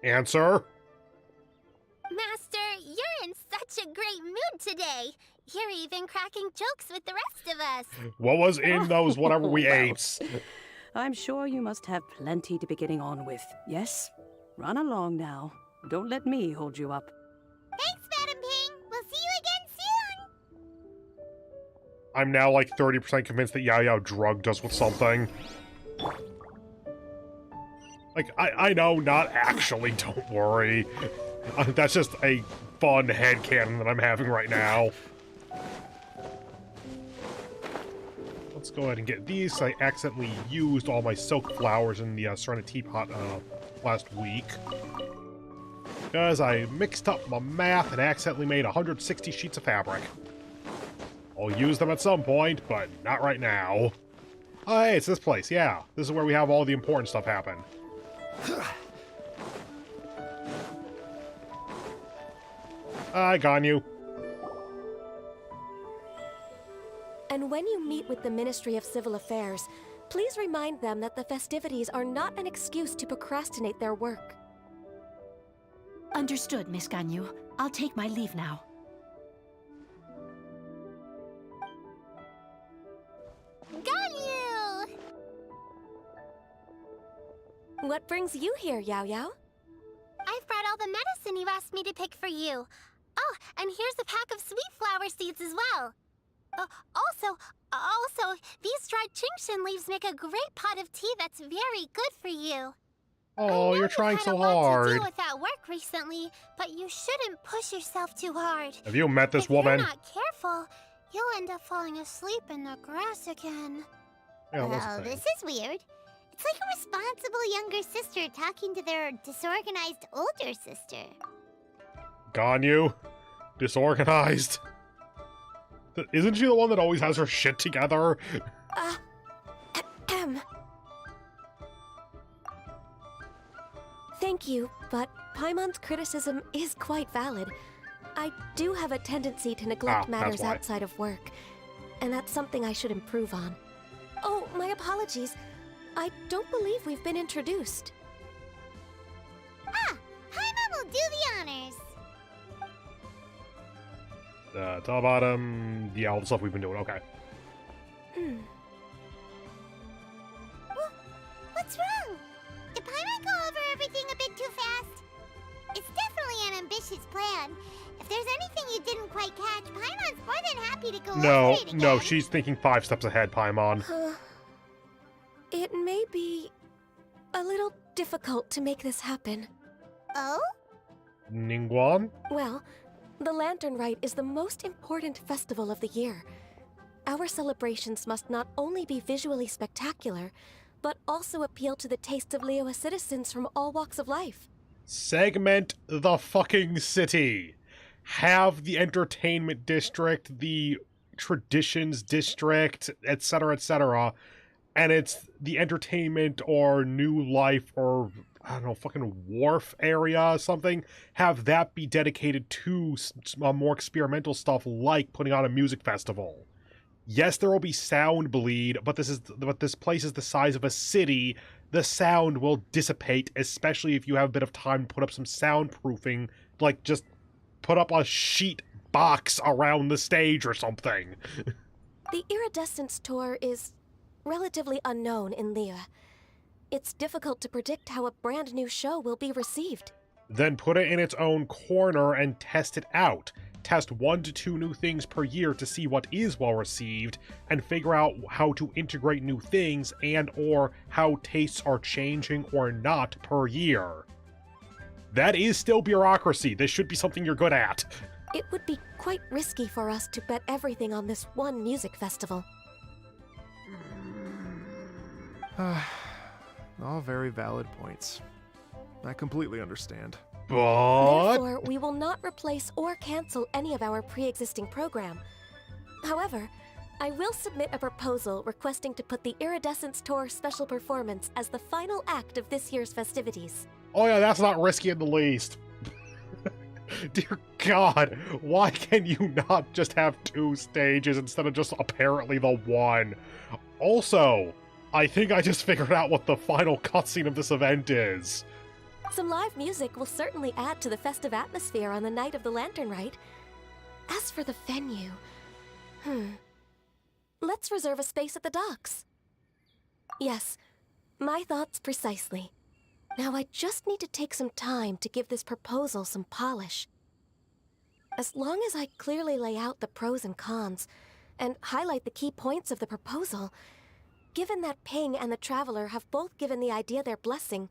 Answer? Master, you're in such a great mood today. You're even cracking jokes with the rest of us. What was in those whatever we Well, ate? I'm sure you must have plenty to be getting on with. Yes? Run along now. Don't let me hold you up. Thanks, Madam Ping. We'll see you again soon. I'm now like 30% convinced that Yao Yao drugged us with something. Like, I know, not actually, don't worry. That's just a fun headcanon that I'm having right now. Let's go ahead and get these. I accidentally used all my silk flowers in the Serenity Teapot last week. Because I mixed up my math and accidentally made 160 sheets of fabric. I'll use them at some point, but not right now. Oh, hey, it's this place, yeah. This is where we have all the important stuff happen. I got you. And when you meet with the Ministry of Civil Affairs, please remind them that the festivities are not an excuse to procrastinate their work. Understood, Miss Ganyu. I'll take my leave now. Ganyu! What brings you here, Yao Yao? I've brought all the medicine you asked me to pick for you. Oh, and here's a pack of sweet flower seeds as well. Also, these dried Qingshan leaves make a great pot of tea that's very good for you. Oh, you're trying so hard. I know you've had a lot to deal with at work recently, but you shouldn't push yourself too hard. Have you met this if woman? If you're not careful, you'll end up falling asleep in the grass again. Yeah, that's Oh, the thing. this is weird. It's like a responsible younger sister talking to their disorganized older sister. Ganyu? Disorganized? Isn't she the one that always has her shit together? Thank you, but Paimon's criticism is quite valid. I do have a tendency to neglect matters why. outside of work, and that's something I should improve on. Oh, my apologies. I don't believe we've been introduced. Ah, Paimon will do the honors. Top bottom, yeah, all the stuff we've been doing, okay. What's wrong? Did Paimon go over everything a bit too fast? It's definitely an ambitious plan. If there's anything you didn't quite catch, Paimon's more than happy to go over it again. No, she's thinking 5 steps ahead, Paimon. It may be a little difficult to make this happen. Oh? Ningguan? Well, the Lantern Rite is the most important festival of the year. Our celebrations must not only be visually spectacular, but also appeal to the tastes of Liyue citizens from all walks of life. Segment the fucking city. Have the entertainment district, the traditions district, etc., and it's the entertainment or new life or, I don't know, fucking wharf area or something. Have that be dedicated to more experimental stuff like putting on a music festival. Yes, there will be sound bleed, but this place is the size of a city. The sound will dissipate, especially if you have a bit of time to put up some soundproofing, like just put up a sheet box around the stage or something. The Iridescence Tour is relatively unknown in Liyue. It's difficult to predict how a brand new show will be received. Then put it in its own corner and test it out. Test 1 to 2 new things per year to see what is well received, and figure out how to integrate new things and or how tastes are changing or not per year. That is still bureaucracy. This should be something you're good at. It would be quite risky for us to bet everything on this one music festival. All very valid points. I completely understand. But... Therefore, we will not replace or cancel any of our pre-existing program. However, I will submit a proposal requesting to put the Iridescence Tour special performance as the final act of this year's festivities. Oh yeah, that's not risky in the least. Dear God, why can you not just have 2 stages instead of just apparently the one? Also, I think I just figured out what the final cutscene of this event is. Some live music will certainly add to the festive atmosphere on the night of the Lantern Rite. As for the venue... Let's reserve a space at the docks. Yes, my thoughts precisely. Now I just need to take some time to give this proposal some polish. As long as I clearly lay out the pros and cons, and highlight the key points of the proposal, given that Ping and the Traveler have both given the idea their blessing,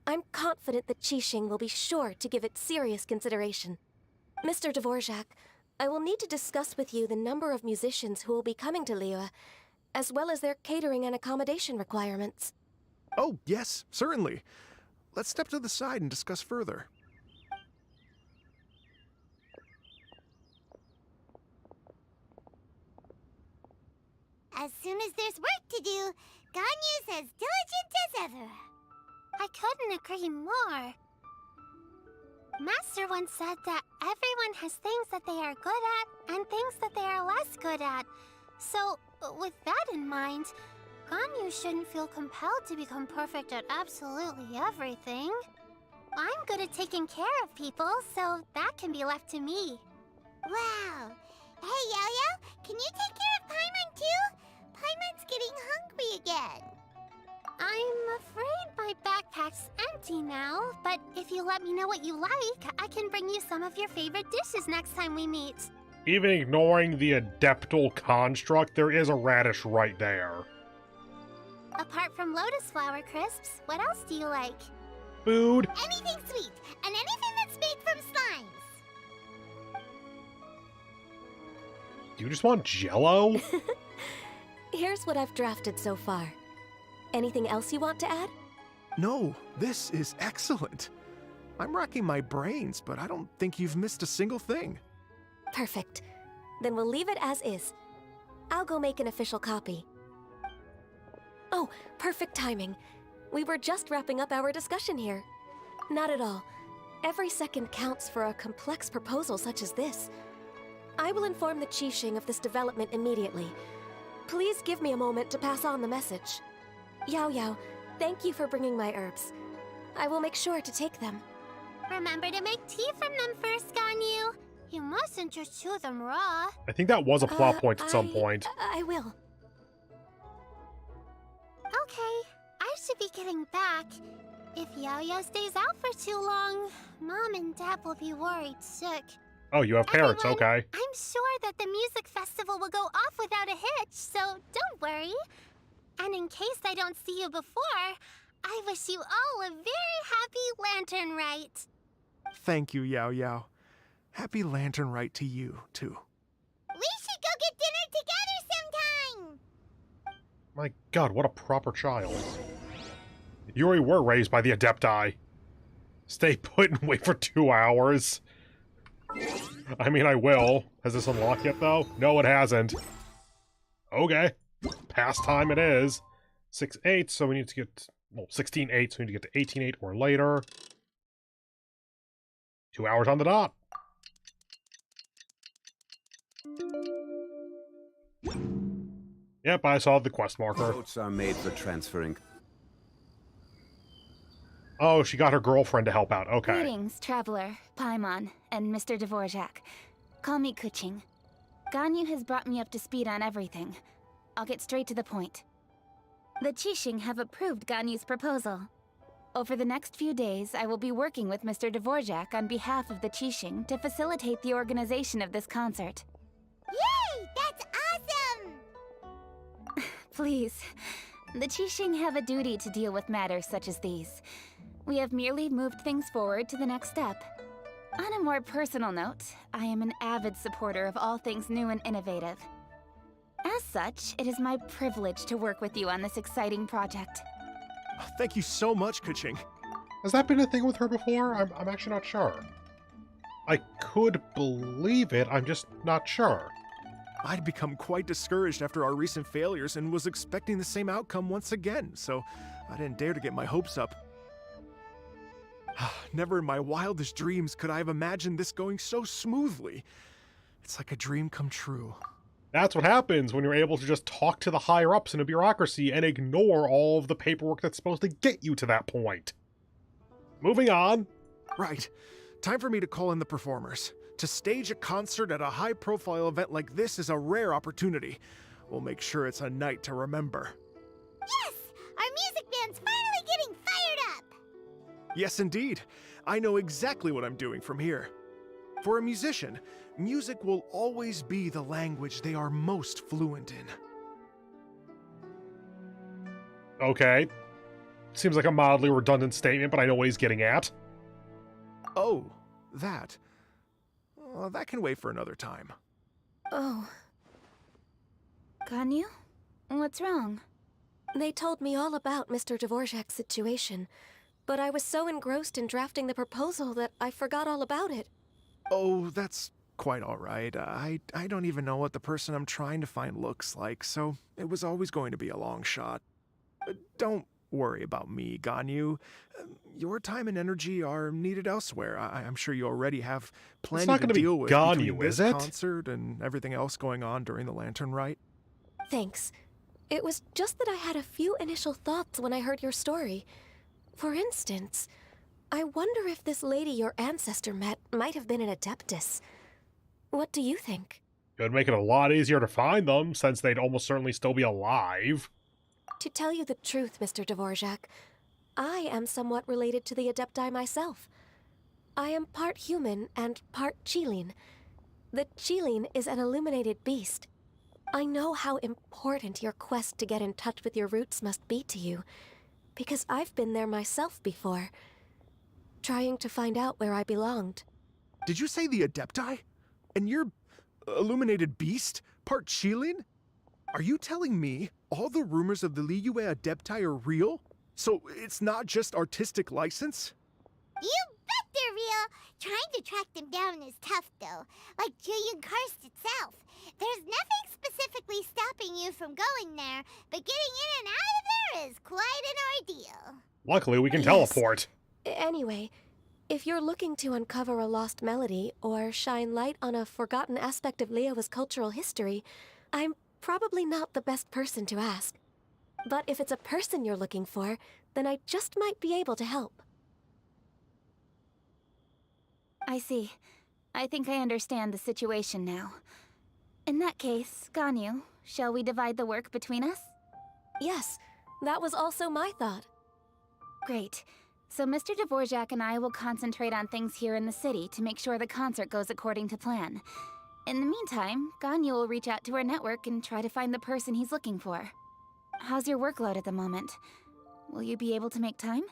I'm confident that Qixing will be sure to give it serious consideration. Mr. Dvorak, I will need to discuss with you the number of musicians who will be coming to Liyue, as well as their catering and accommodation requirements. Oh, yes, certainly. Let's step to the side and discuss further. As soon as there's work to do, Ganyu's as diligent as ever. I couldn't agree more. Master once said that everyone has things that they are good at and things that they are less good at. So, with that in mind, Ganyu shouldn't feel compelled to become perfect at absolutely everything. I'm good at taking care of people, so that can be left to me. Wow. Hey, Yo-Yo, can you take care of Paimon too? Paimon's getting hungry again. I'm afraid my backpack's empty now, but if you let me know what you like, I can bring you some of your favorite dishes next time we meet. Even ignoring the adeptal construct, there is a radish right there. Apart from lotus flower crisps, what else do you like? Food. Anything sweet, and anything that's made from slimes. You just want Jell-O? Here's what I've drafted so far. Anything else you want to add? No, this is excellent. I'm racking my brains, but I don't think you've missed a single thing. Perfect. Then we'll leave it as is. I'll go make an official copy. Oh, perfect timing. We were just wrapping up our discussion here. Not at all. Every second counts for a complex proposal such as this. I will inform the Qixing of this development immediately. Please give me a moment to pass on the message. Yao Yao, thank you for bringing my herbs. I will make sure to take them. Remember to make tea from them first, Ganyu. You mustn't just chew them raw. I think that was a plot point at some point. I will. Okay, I should be getting back. If Yao Yao stays out for too long, Mom and Dad will be worried sick. Oh, you have parents, Everyone, okay. I'm sure that the music festival will go off without a hitch, so don't worry. And in case I don't see you before, I wish you all a very happy Lantern Rite. Thank you, Yao Yao. Happy Lantern Rite to you, too. We should go get dinner together sometime! My god, what a proper child. You already were raised by the Adepti. Stay put and wait for 2 hours. I mean, I will. Has this unlocked yet, though? No, it hasn't. Okay. Past time it is. 6-8, so we need to get... Well, 16-8, so we need to get to 18-8 or later. 2 hours on the dot. Yep, I saw the quest marker. Boats are made for transferring. Oh, she got her girlfriend to help out. Okay. Greetings, Traveler, Paimon, and Mr. Dvorak. Call me Kuching. Ganyu has brought me up to speed on everything. I'll get straight to the point. The Qixing have approved Ganyu's proposal. Over the next few days, I will be working with Mr. Dvorak on behalf of the Qixing to facilitate the organization of this concert. Yay! That's awesome! Please. The Qixing have a duty to deal with matters such as these. We have merely moved things forward to the next step. On a more personal note, I am an avid supporter of all things new and innovative. As such, it is my privilege to work with you on this exciting project. Thank you so much, Kuching. Has that been a thing with her before? I'm actually not sure. I could believe it, I'm just not sure. I'd become quite discouraged after our recent failures and was expecting the same outcome once again, so I didn't dare to get my hopes up. Never in my wildest dreams could I have imagined this going so smoothly. It's like a dream come true. That's what happens when you're able to just talk to the higher-ups in a bureaucracy and ignore all of the paperwork that's supposed to get you to that point. Moving on. Right. Time for me to call in the performers. To stage a concert at a high-profile event like this is a rare opportunity. We'll make sure it's a night to remember. Yes! Our music band's finally getting fired up! Yes, indeed. I know exactly what I'm doing from here. For a musician, music will always be the language they are most fluent in. Okay. Seems like a mildly redundant statement, but I know what he's getting at. Oh, that. Well, that can wait for another time. Oh. Ganyu? What's wrong? They told me all about Mr. Dvorak's situation, but I was so engrossed in drafting the proposal that I forgot all about it. Oh, that's quite all right. I don't even know what the person I'm trying to find looks like, so it was always going to be a long shot. Don't worry about me, Ganyu. Your time and energy are needed elsewhere. I'm sure you already have plenty to deal with between this concert and everything else going on during the Lantern Rite. Thanks. It was just that I had a few initial thoughts when I heard your story. For instance, I wonder if this lady your ancestor met might have been an Adeptus. What do you think? It would make it a lot easier to find them, since they'd almost certainly still be alive. To tell you the truth, Mr. Dvorak, I am somewhat related to the Adepti myself. I am part human and part Qilin. The Qilin is an illuminated beast. I know how important your quest to get in touch with your roots must be to you, because I've been there myself before, trying to find out where I belonged. Did you say the Adepti? And you're illuminated beast? Part Qilin? Are you telling me all the rumors of the Liyue Adepti are real? So it's not just artistic license? You bet they're real! Trying to track them down is tough, though. Like Julian Karst itself. There's nothing specifically stopping you from going there, but getting in and out of there is quite an ordeal. Luckily, we can Yes. teleport. Anyway, if you're looking to uncover a lost melody or shine light on a forgotten aspect of Liyue's cultural history, I'm probably not the best person to ask. But if it's a person you're looking for, then I just might be able to help. I see. I think I understand the situation now. In that case, Ganyu, shall we divide the work between us? Yes, that was also my thought. Great. So Mr. Dvorak and I will concentrate on things here in the city to make sure the concert goes according to plan. In the meantime, Ganyu will reach out to our network and try to find the person he's looking for. How's your workload at the moment? Will you be able to make time?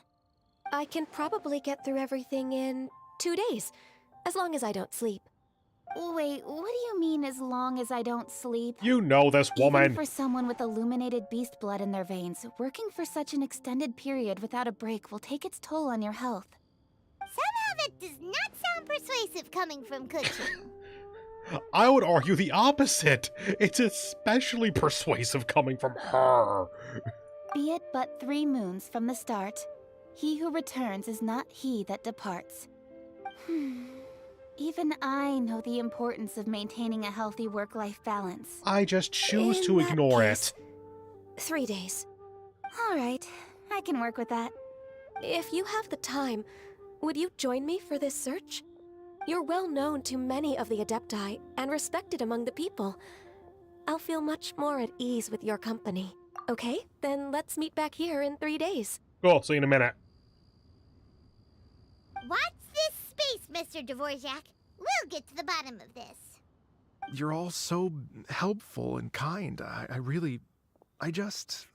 I can probably get through everything in 2 days, as long as I don't sleep. Wait, what do you mean as long as I don't sleep? You know this woman. Even for someone with illuminated beast blood in their veins, working for such an extended period without a break will take its toll on your health. Somehow that does not sound persuasive coming from Kuchin. I would argue the opposite. It's especially persuasive coming from her. Be it but 3 moons from the start, he who returns is not he that departs. Even I know the importance of maintaining a healthy work-life balance. I just choose In to that ignore case, it. 3 days. Alright, I can work with that. If you have the time, would you join me for this search? You're well known to many of the Adepti and respected among the people. I'll feel much more at ease with your company. Okay, then let's meet back here in 3 days. Cool, see you in a minute. Watch this space, Mr. Dvorak. We'll get to the bottom of this. You're all so helpful and kind. Just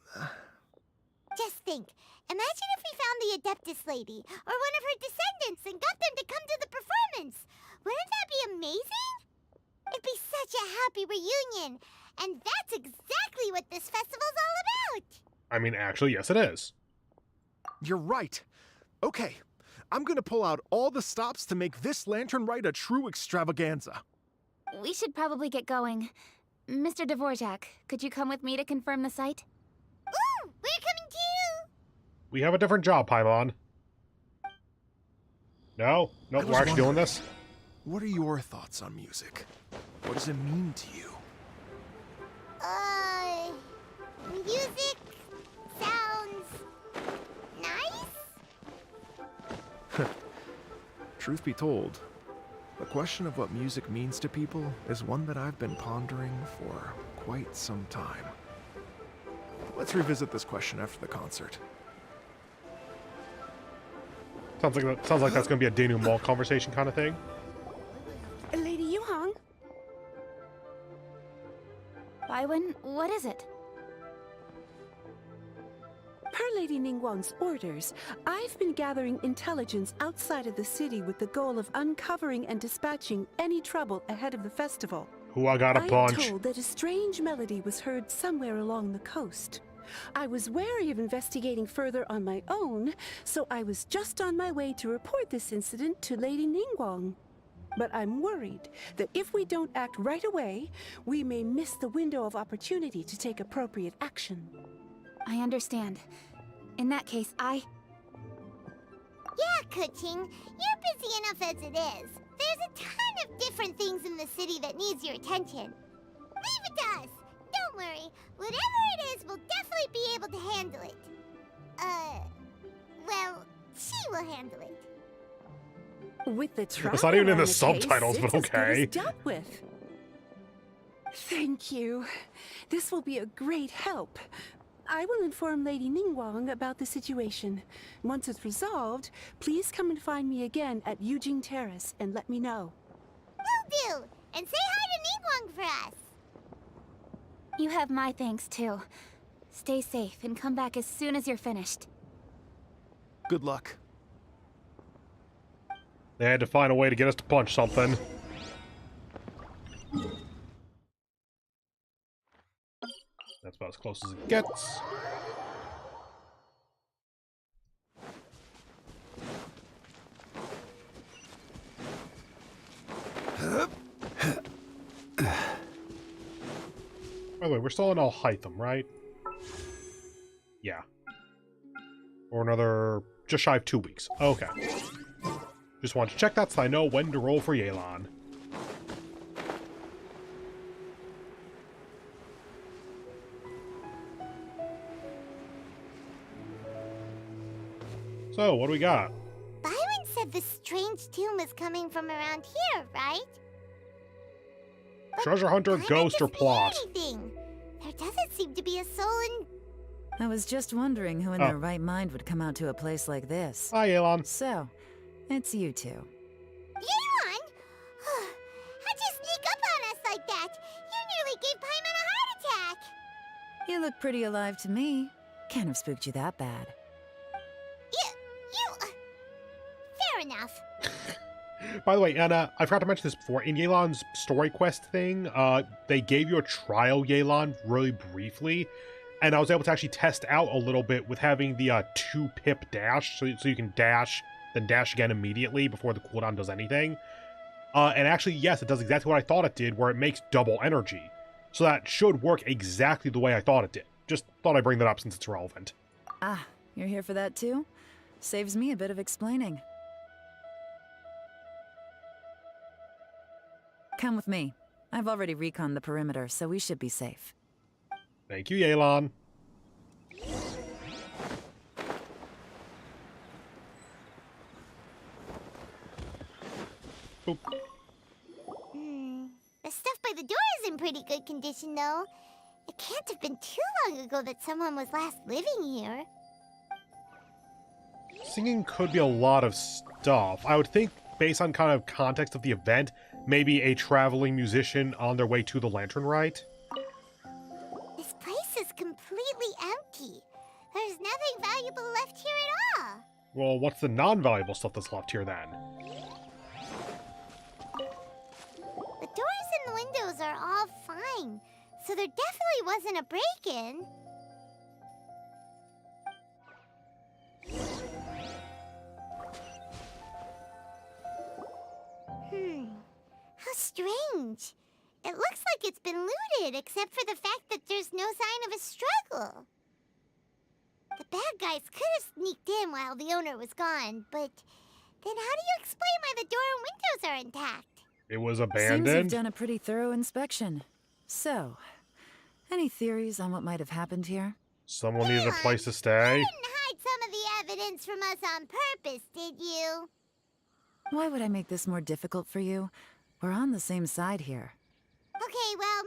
think. Imagine if we found the Adeptus lady, or one of her descendants, and got them to come to the performance. Wouldn't that be amazing? It'd be such a happy reunion. And that's exactly what this festival's all about. I mean, actually, yes it is. You're right. Okay, I'm gonna pull out all the stops to make this Lantern Rite a true extravaganza. We should probably get going. Mr. Dvorak, could you come with me to confirm the site? Ooh, we're coming too. We have a different job, Paimon. No? Nope, we're actually doing this? What are your thoughts on music? What does it mean to you? Music sounds nice? Truth be told, the question of what music means to people is one that I've been pondering for quite some time. Let's revisit this question after the concert. Sounds like that's gonna be a denouement conversation kind of thing. Lady Yuhang? Baiwen, what is it? Per Lady Ningguang's orders, I've been gathering intelligence outside of the city with the goal of uncovering and dispatching any trouble ahead of the festival. Who I gotta I am punch? told that a strange melody was heard somewhere along the coast. I was wary of investigating further on my own, so I was just on my way to report this incident to Lady Ningguang. But I'm worried that if we don't act right away, we may miss the window of opportunity to take appropriate action. I understand. In that case, Yeah, Kuching, you're busy enough as it is. There's a ton of different things in the city that needs your attention. Leave it to us. Don't worry. Whatever it is, we'll definitely be able to handle it. Well, she will handle it. With the trial It's not even in the on case, subtitles, but it's as good as okay. dealt with. Thank you. This will be a great help. I will inform Lady Ningguang about the situation. Once it's resolved, please come and find me again at Yujing Terrace and let me know. Will do. And say hi to Ningguang for us. you have my thanks too. Stay safe and come back as soon as you're finished. Good luck. They had to find a way to get us to punch something. That's about as close as it gets. By the way, we're still in Alhaitham, right? Yeah. Or another... just shy of 2 weeks. Okay. Just wanted to check that so I know when to roll for Yelan. So, what do we got? Byron said the strange tomb is coming from around here, right? But Treasure hunter, Byron ghost, or doesn't see plot? anything. There doesn't seem to be a soul in... I was just wondering who in their right mind would come out to a place like this. Hi, Yelan. So, it's you two. Yelan? How'd you sneak up on us like that? You nearly gave Paimon a heart attack. You look pretty alive to me. Can't have spooked you that bad. Fair enough. By the way, Anna, I forgot to mention this before. In Yelan's story quest thing, they gave you a trial Yelan really briefly, and I was able to actually test out a little bit with having the 2-pip dash, so you can dash, then dash again immediately before the cooldown does anything. And actually, yes, it does exactly what I thought it did, where it makes double energy. So that should work exactly the way I thought it did. Just thought I'd bring that up since it's relevant. Ah, you're here for that too? Saves me a bit of explaining. Come with me. I've already reconned the perimeter, so we should be safe. Thank you, Yelan. Boop. The stuff by the door is in pretty good condition, though. It can't have been too long ago that someone was last living here. Singing could be a lot of stuff. I would think, based on kind of context of the event, maybe a traveling musician on their way to the Lantern Rite. This place is completely empty. There's nothing valuable left here at all. Well, what's the non-valuable stuff that's left here, then? The doors and the windows are all fine, so there definitely wasn't a break-in. How strange. It looks like it's been looted, except for the fact that there's no sign of a struggle. The bad guys could have sneaked in while the owner was gone, but then how do you explain why the door and windows are intact? It was Seems abandoned? you've done a pretty thorough inspection. So, any theories on what might have happened here? Someone needed a place to You stay? didn't hide some of the evidence from us on purpose, did you? Why would I make this more difficult for you? We're on the same side here. Okay, well...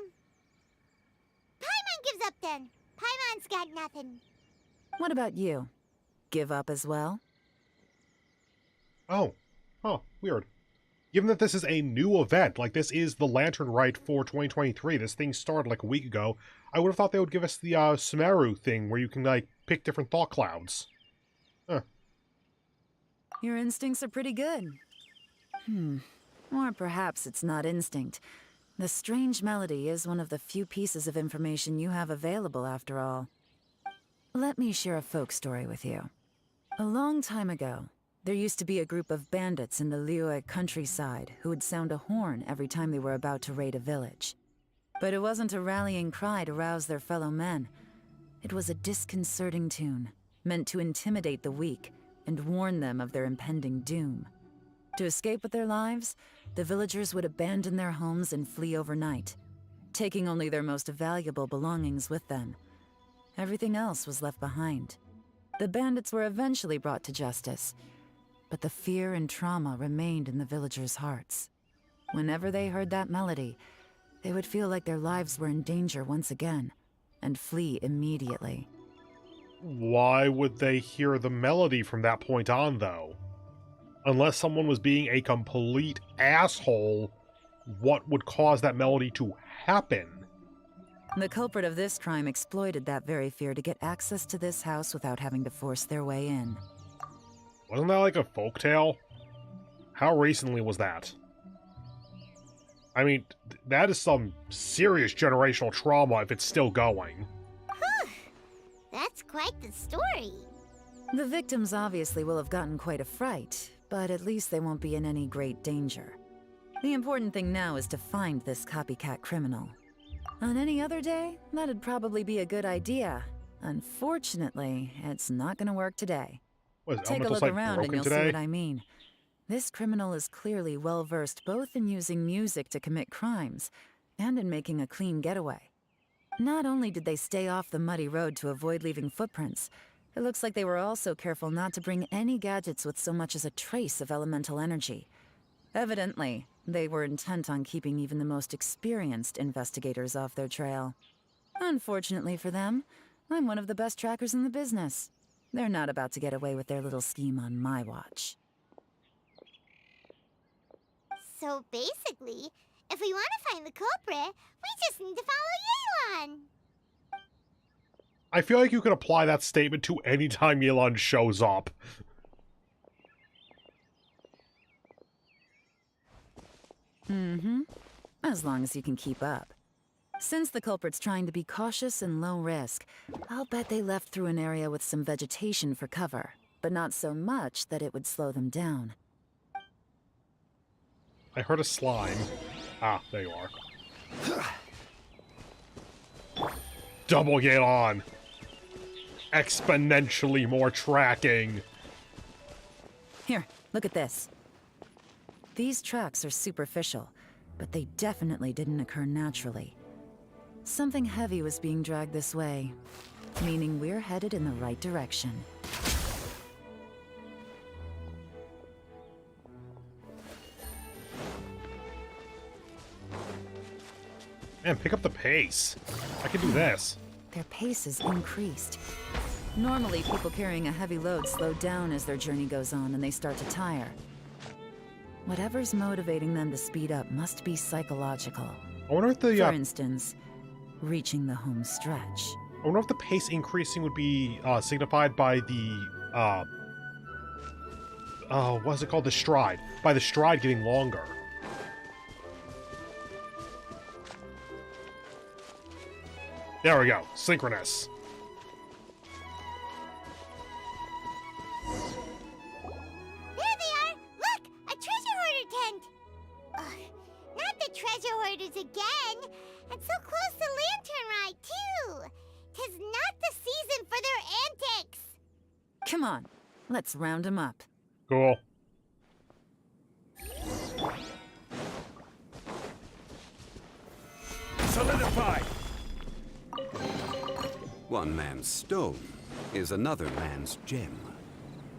Paimon gives up then. Paimon's got nothing. What about you? Give up as well? Oh. Huh. Weird. Given that this is a new event, like this is the Lantern Rite for 2023, this thing started like a week ago, I would have thought they would give us the Sumeru thing where you can, like, pick different thought clouds. Huh. Your instincts are pretty good. Or perhaps it's not instinct. The strange melody is one of the few pieces of information you have available, after all. Let me share a folk story with you. A long time ago, there used to be a group of bandits in the Liyue countryside who would sound a horn every time they were about to raid a village. But it wasn't a rallying cry to rouse their fellow men. It was a disconcerting tune, meant to intimidate the weak and warn them of their impending doom. To escape with their lives, the villagers would abandon their homes and flee overnight, taking only their most valuable belongings with them. Everything else was left behind. The bandits were eventually brought to justice, but the fear and trauma remained in the villagers' hearts. Whenever they heard that melody, they would feel like their lives were in danger once again, and flee immediately. Why would they hear the melody from that point on, though? Unless someone was being a complete asshole, what would cause that melody to happen? The culprit of this crime exploited that very fear to get access to this house without having to force their way in. Wasn't that like a folktale? How recently was that? I mean, that is some serious generational trauma if it's still going. quite the story. The victims obviously will have gotten quite a fright, but at least they won't be in any great danger. The important thing now is to find this copycat criminal. On any other day, that'd probably be a good idea. Unfortunately, it's not gonna work today. Was Take a Elemental look Site around and broken you'll see today? what I mean. This criminal is clearly well-versed both in using music to commit crimes and in making a clean getaway. Not only did they stay off the muddy road to avoid leaving footprints, it looks like they were also careful not to bring any gadgets with so much as a trace of elemental energy. Evidently, they were intent on keeping even the most experienced investigators off their trail. Unfortunately for them, I'm one of the best trackers in the business. They're not about to get away with their little scheme on my watch. So basically, if we want to find the culprit, we just need to follow Yelan. I feel like you could apply that statement to any time Yelan shows up. Mm-hmm. As long as you can keep up. Since the culprit's trying to be cautious and low risk, I'll bet they left through an area with some vegetation for cover, but not so much that it would slow them down. I heard a slime. Ah, there you are. Double Yelan! Exponentially more tracking! Here, look at this. These tracks are superficial, but they definitely didn't occur naturally. Something heavy was being dragged this way, meaning we're headed in the right direction. Man, pick up the pace. I can do this. Their pace is increased. Normally, people carrying a heavy load slow down as their journey goes on and they start to tire. Whatever's motivating them to speed up must be psychological. I wonder if the For instance, reaching the home stretch. I wonder if the pace increasing would be signified by the what's it called? The stride. By the stride getting longer. There we go. Synchronous. There they are! Look! A treasure hoarder tent! Ugh, not the treasure hoarders again! And so close to Lantern Rite, too! 'Tis not the season for their antics! Come on, let's round them up. Cool. Solidify! One man's stone is another man's gem.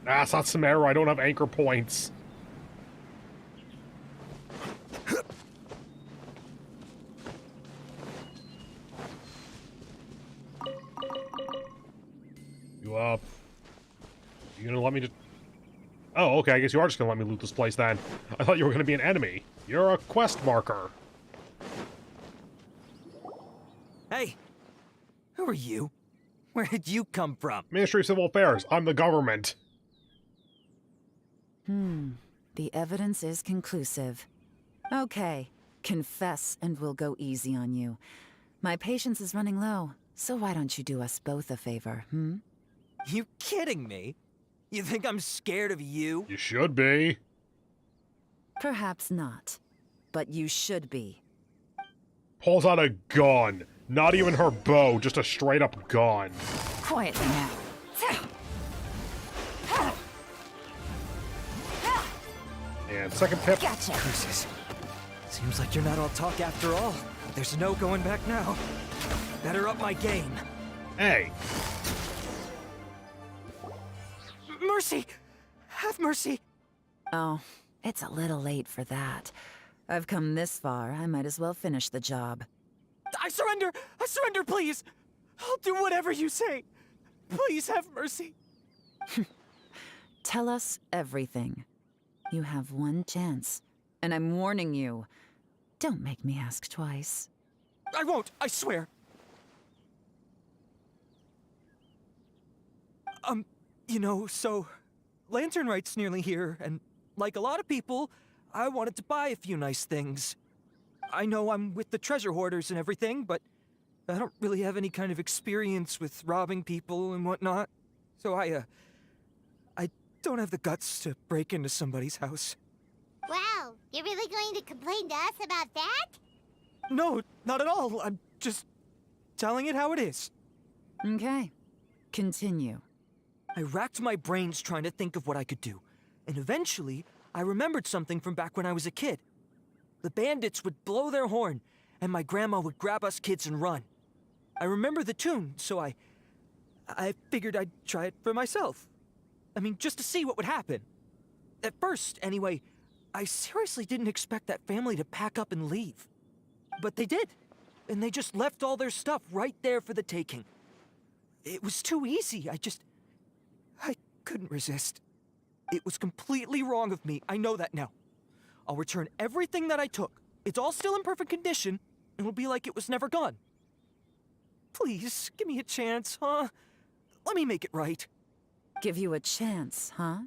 Ah, it's not Samara. I don't have anchor points. You up? You gonna let me just... Oh, okay, I guess you are just gonna let me loot this place then. I thought you were gonna be an enemy. You're a quest marker. Hey! Who are you? Where did you come from? Ministry of Civil Affairs. I'm the government. The evidence is conclusive. Okay, confess and we'll go easy on you. My patience is running low, so why don't you do us both a favor, You kidding me? You think I'm scared of you? You should be. Perhaps not, but you should be. Pulls out a gun. Not even her bow, just a straight up gun. Quietly now. And second pip. Gotcha. Curses. Seems like you're not all talk after all. There's no going back now. Better up my game. Hey. Mercy! Have mercy! Oh, it's a little late for that. I've come this far, I might as well finish the job. I surrender! I surrender, please! I'll do whatever you say. Please have mercy. Tell us everything. You have one chance, and I'm warning you. Don't make me ask twice. I won't, I swear. You know, so Lantern Rite's nearly here, and like a lot of people, I wanted to buy a few nice things. I know I'm with the treasure hoarders and everything, but I don't really have any kind of experience with robbing people and whatnot. So I don't have the guts to break into somebody's house. Wow, you're really going to complain to us about that? No, not at all. I'm just telling it how it is. Okay. Continue. I racked my brains trying to think of what I could do. And eventually, I remembered something from back when I was a kid. The bandits would blow their horn, and my grandma would grab us kids and run. I remember the tune, so I figured I'd try it for myself. I mean, just to see what would happen. At first, anyway, I seriously didn't expect that family to pack up and leave. But they did, and they just left all their stuff right there for the taking. It was too easy. I couldn't resist. It was completely wrong of me. I know that now. I'll return everything that I took. It's all still in perfect condition, and it'll be like it was never gone. Please, give me a chance, huh? Let me make it right. Give you a chance, huh?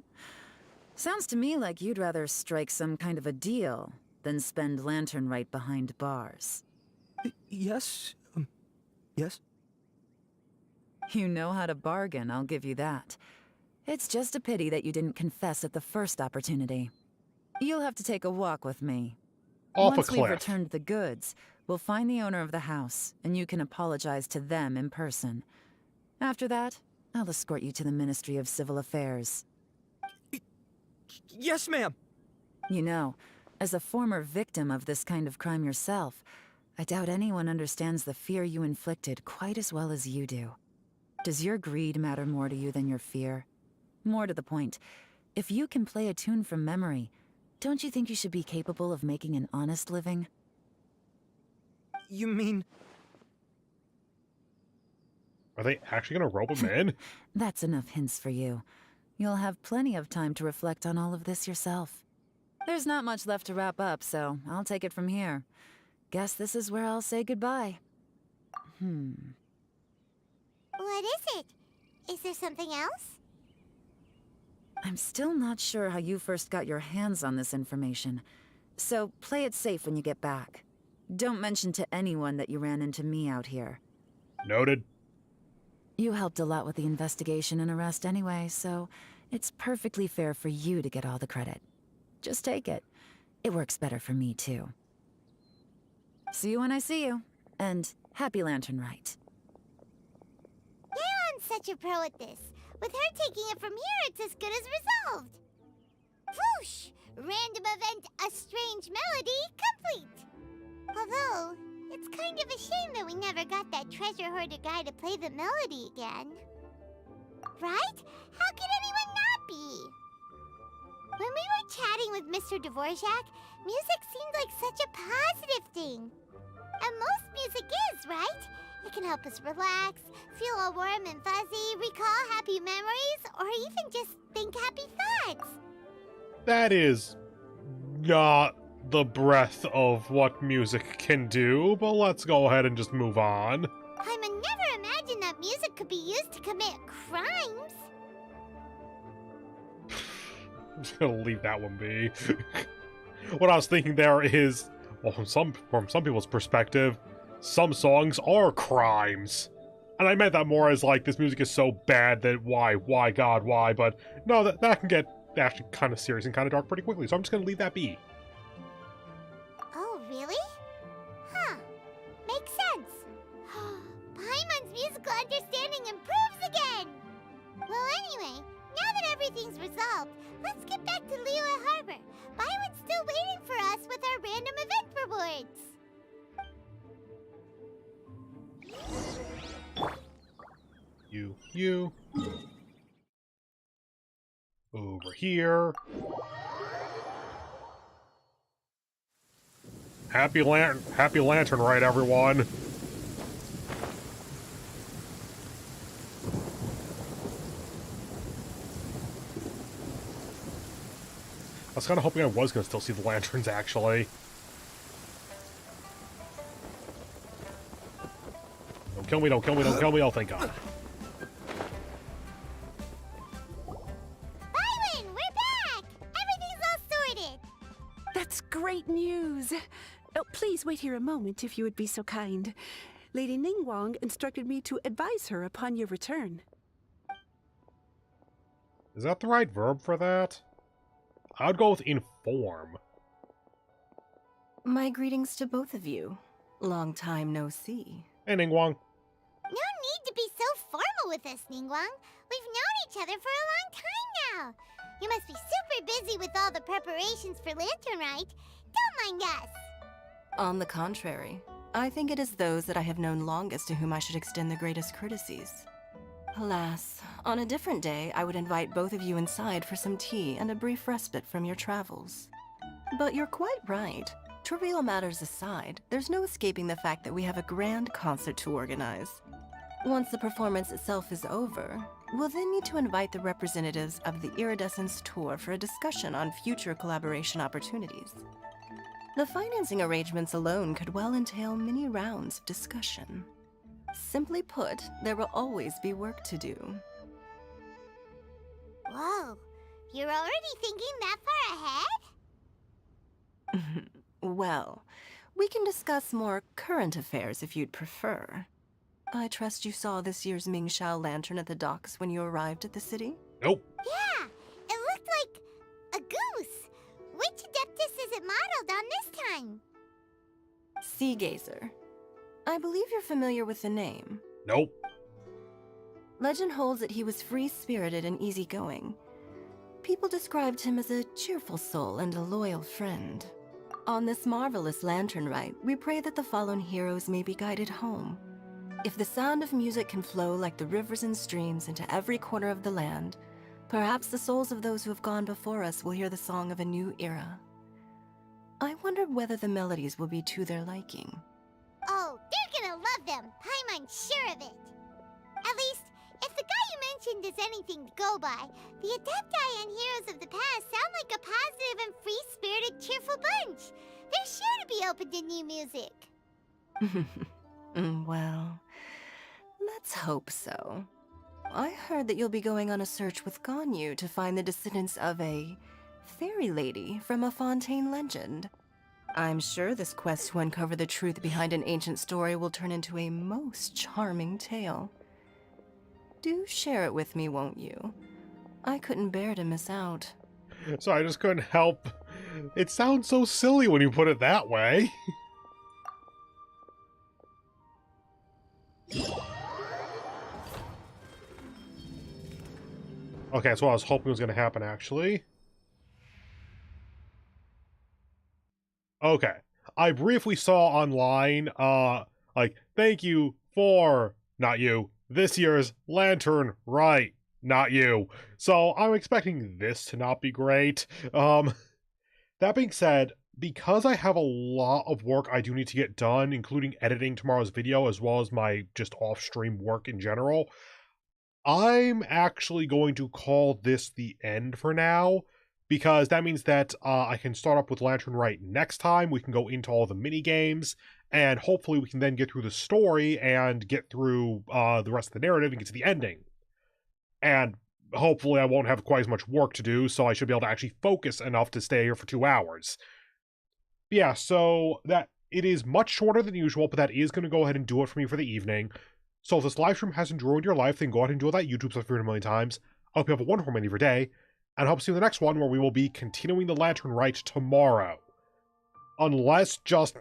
Sounds to me like you'd rather strike some kind of a deal than spend Lantern Rite behind bars. Yes? Yes? You know how to bargain, I'll give you that. It's just a pity that you didn't confess at the first opportunity. You'll have to take a walk with me. Off a Once we've cliff. returned the goods, we'll find the owner of the house, and you can apologize to them in person. After that, I'll escort you to the Ministry of Civil Affairs. Yes, ma'am. You know, as a former victim of this kind of crime yourself, I doubt anyone understands the fear you inflicted quite as well as you do. Does your greed matter more to you than your fear? More to the point, if you can play a tune from memory, don't you think you should be capable of making an honest living? You mean... Are they actually gonna rope him in? That's enough hints for you. You'll have plenty of time to reflect on all of this yourself. There's not much left to wrap up, so I'll take it from here. Guess this is where I'll say goodbye. What is it? Is there something else? I'm still not sure how you first got your hands on this information, so play it safe when you get back. Don't mention to anyone that you ran into me out here. Noted. You helped a lot with the investigation and arrest anyway, so it's perfectly fair for you to get all the credit. Just take it. It works better for me, too. See you when I see you, and happy Lantern Rite. Leon's such a pro at this. With her taking it from here, it's as good as resolved. Whoosh! Random event, a strange melody, complete. Although, it's kind of a shame that we never got that treasure hoarder guy to play the melody again. Right? How could anyone not be? When we were chatting with Mr. Dvorak, music seemed like such a positive thing. And most music is, right? It can help us relax, feel all warm and fuzzy, recall happy memories, or even just think happy thoughts. That is not the breadth of what music can do, but let's go ahead and just move on. I never imagined that music could be used to commit crimes. I'm just gonna leave that one be. What I was thinking there is, well, from some people's perspective, some songs are crimes. And I meant that more as like, this music is so bad that why, God, why? But no, that can get actually kind of serious and kind of dark pretty quickly, so I'm just gonna leave that be. Oh, really? Huh. Makes sense. Paimon's musical understanding improves again! Well, anyway, now that everything's resolved, let's get back to Liyue Harbor. Byron's still waiting for us with our random event rewards. You. Over here. Happy Lantern Rite, everyone. I was kind of hoping I was going to still see the lanterns, actually. Don't kill me, don't kill me, don't kill me, oh, thank God. Byron, we're back! Everything's all sorted! That's great news. Oh, please wait here a moment if you would be so kind. Lady Ningguang instructed me to advise her upon your return. Is that the right verb for that? I'd go with inform. My greetings to both of you. Long time no see. Hey, Ningguang. No need to be so formal with us, Ningguang. We've known each other for a long time now. You must be super busy with all the preparations for Lantern Rite. Don't mind us. On the contrary, I think it is those that I have known longest to whom I should extend the greatest courtesies. Alas, on a different day, I would invite both of you inside for some tea and a brief respite from your travels. But you're quite right. Trivial matters aside, there's no escaping the fact that we have a grand concert to organize. Once the performance itself is over, we'll then need to invite the representatives of the Iridescence Tour for a discussion on future collaboration opportunities. The financing arrangements alone could well entail many rounds of discussion. Simply put, there will always be work to do. Whoa, you're already thinking that far ahead? Well, we can discuss more current affairs if you'd prefer. I trust you saw this year's Mingxiao lantern at the docks when you arrived at the city? Nope. Yeah, it looked like a goose. Which Adeptus is it modeled on this time? Sea Gazer. I believe you're familiar with the name. Nope. Legend holds that he was free-spirited and easygoing. People described him as a cheerful soul and a loyal friend. On this marvelous Lantern Rite, we pray that the fallen heroes may be guided home. If the sound of music can flow like the rivers and streams into every corner of the land, perhaps the souls of those who have gone before us will hear the song of a new era. I wondered whether the melodies will be to their liking. Oh, they're gonna love them. Paimon's sure of it. At least, if the guy you mentioned is anything to go by, the Adepti and heroes of the past sound like a positive and free-spirited, cheerful bunch. They're sure to be open to new music. Well, let's hope so. I heard that you'll be going on a search with Ganyu to find the descendants of a fairy lady from a Fontaine legend. I'm sure this quest to uncover the truth behind an ancient story will turn into a most charming tale. Do share it with me, won't you? I couldn't bear to miss out. So I just couldn't help. It sounds so silly when you put it that way. Okay, that's what I was hoping was going to happen, actually. Okay. I briefly saw online, like, thank you for, not you, this year's Lantern Rite, not you. So I'm expecting this to not be great. That being said, because I have a lot of work I do need to get done, including editing tomorrow's video, as well as my just off-stream work in general, I'm actually going to call this the end for now, because that means that I can start up with Lantern Rite next time. We can go into all the mini-games, and hopefully we can then get through the story and get through the rest of the narrative and get to the ending. And hopefully I won't have quite as much work to do, so I should be able to actually focus enough to stay here for 2 hours. Yeah, so that it is much shorter than usual, but that is going to go ahead and do it for me for the evening. So if this live stream hasn't ruined your life, then go ahead and do all that YouTube stuff 300 million times. I hope you have a wonderful remainder of your day, and I hope to see you in the next one, where we will be continuing the Lantern Rite tomorrow. Unless just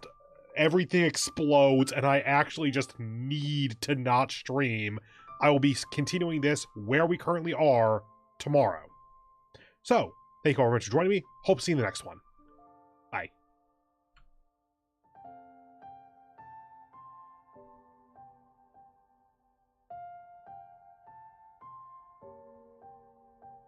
everything explodes and I actually just need to not stream, I will be continuing this where we currently are tomorrow. So, thank you all very much for joining me. Hope to see you in the next one.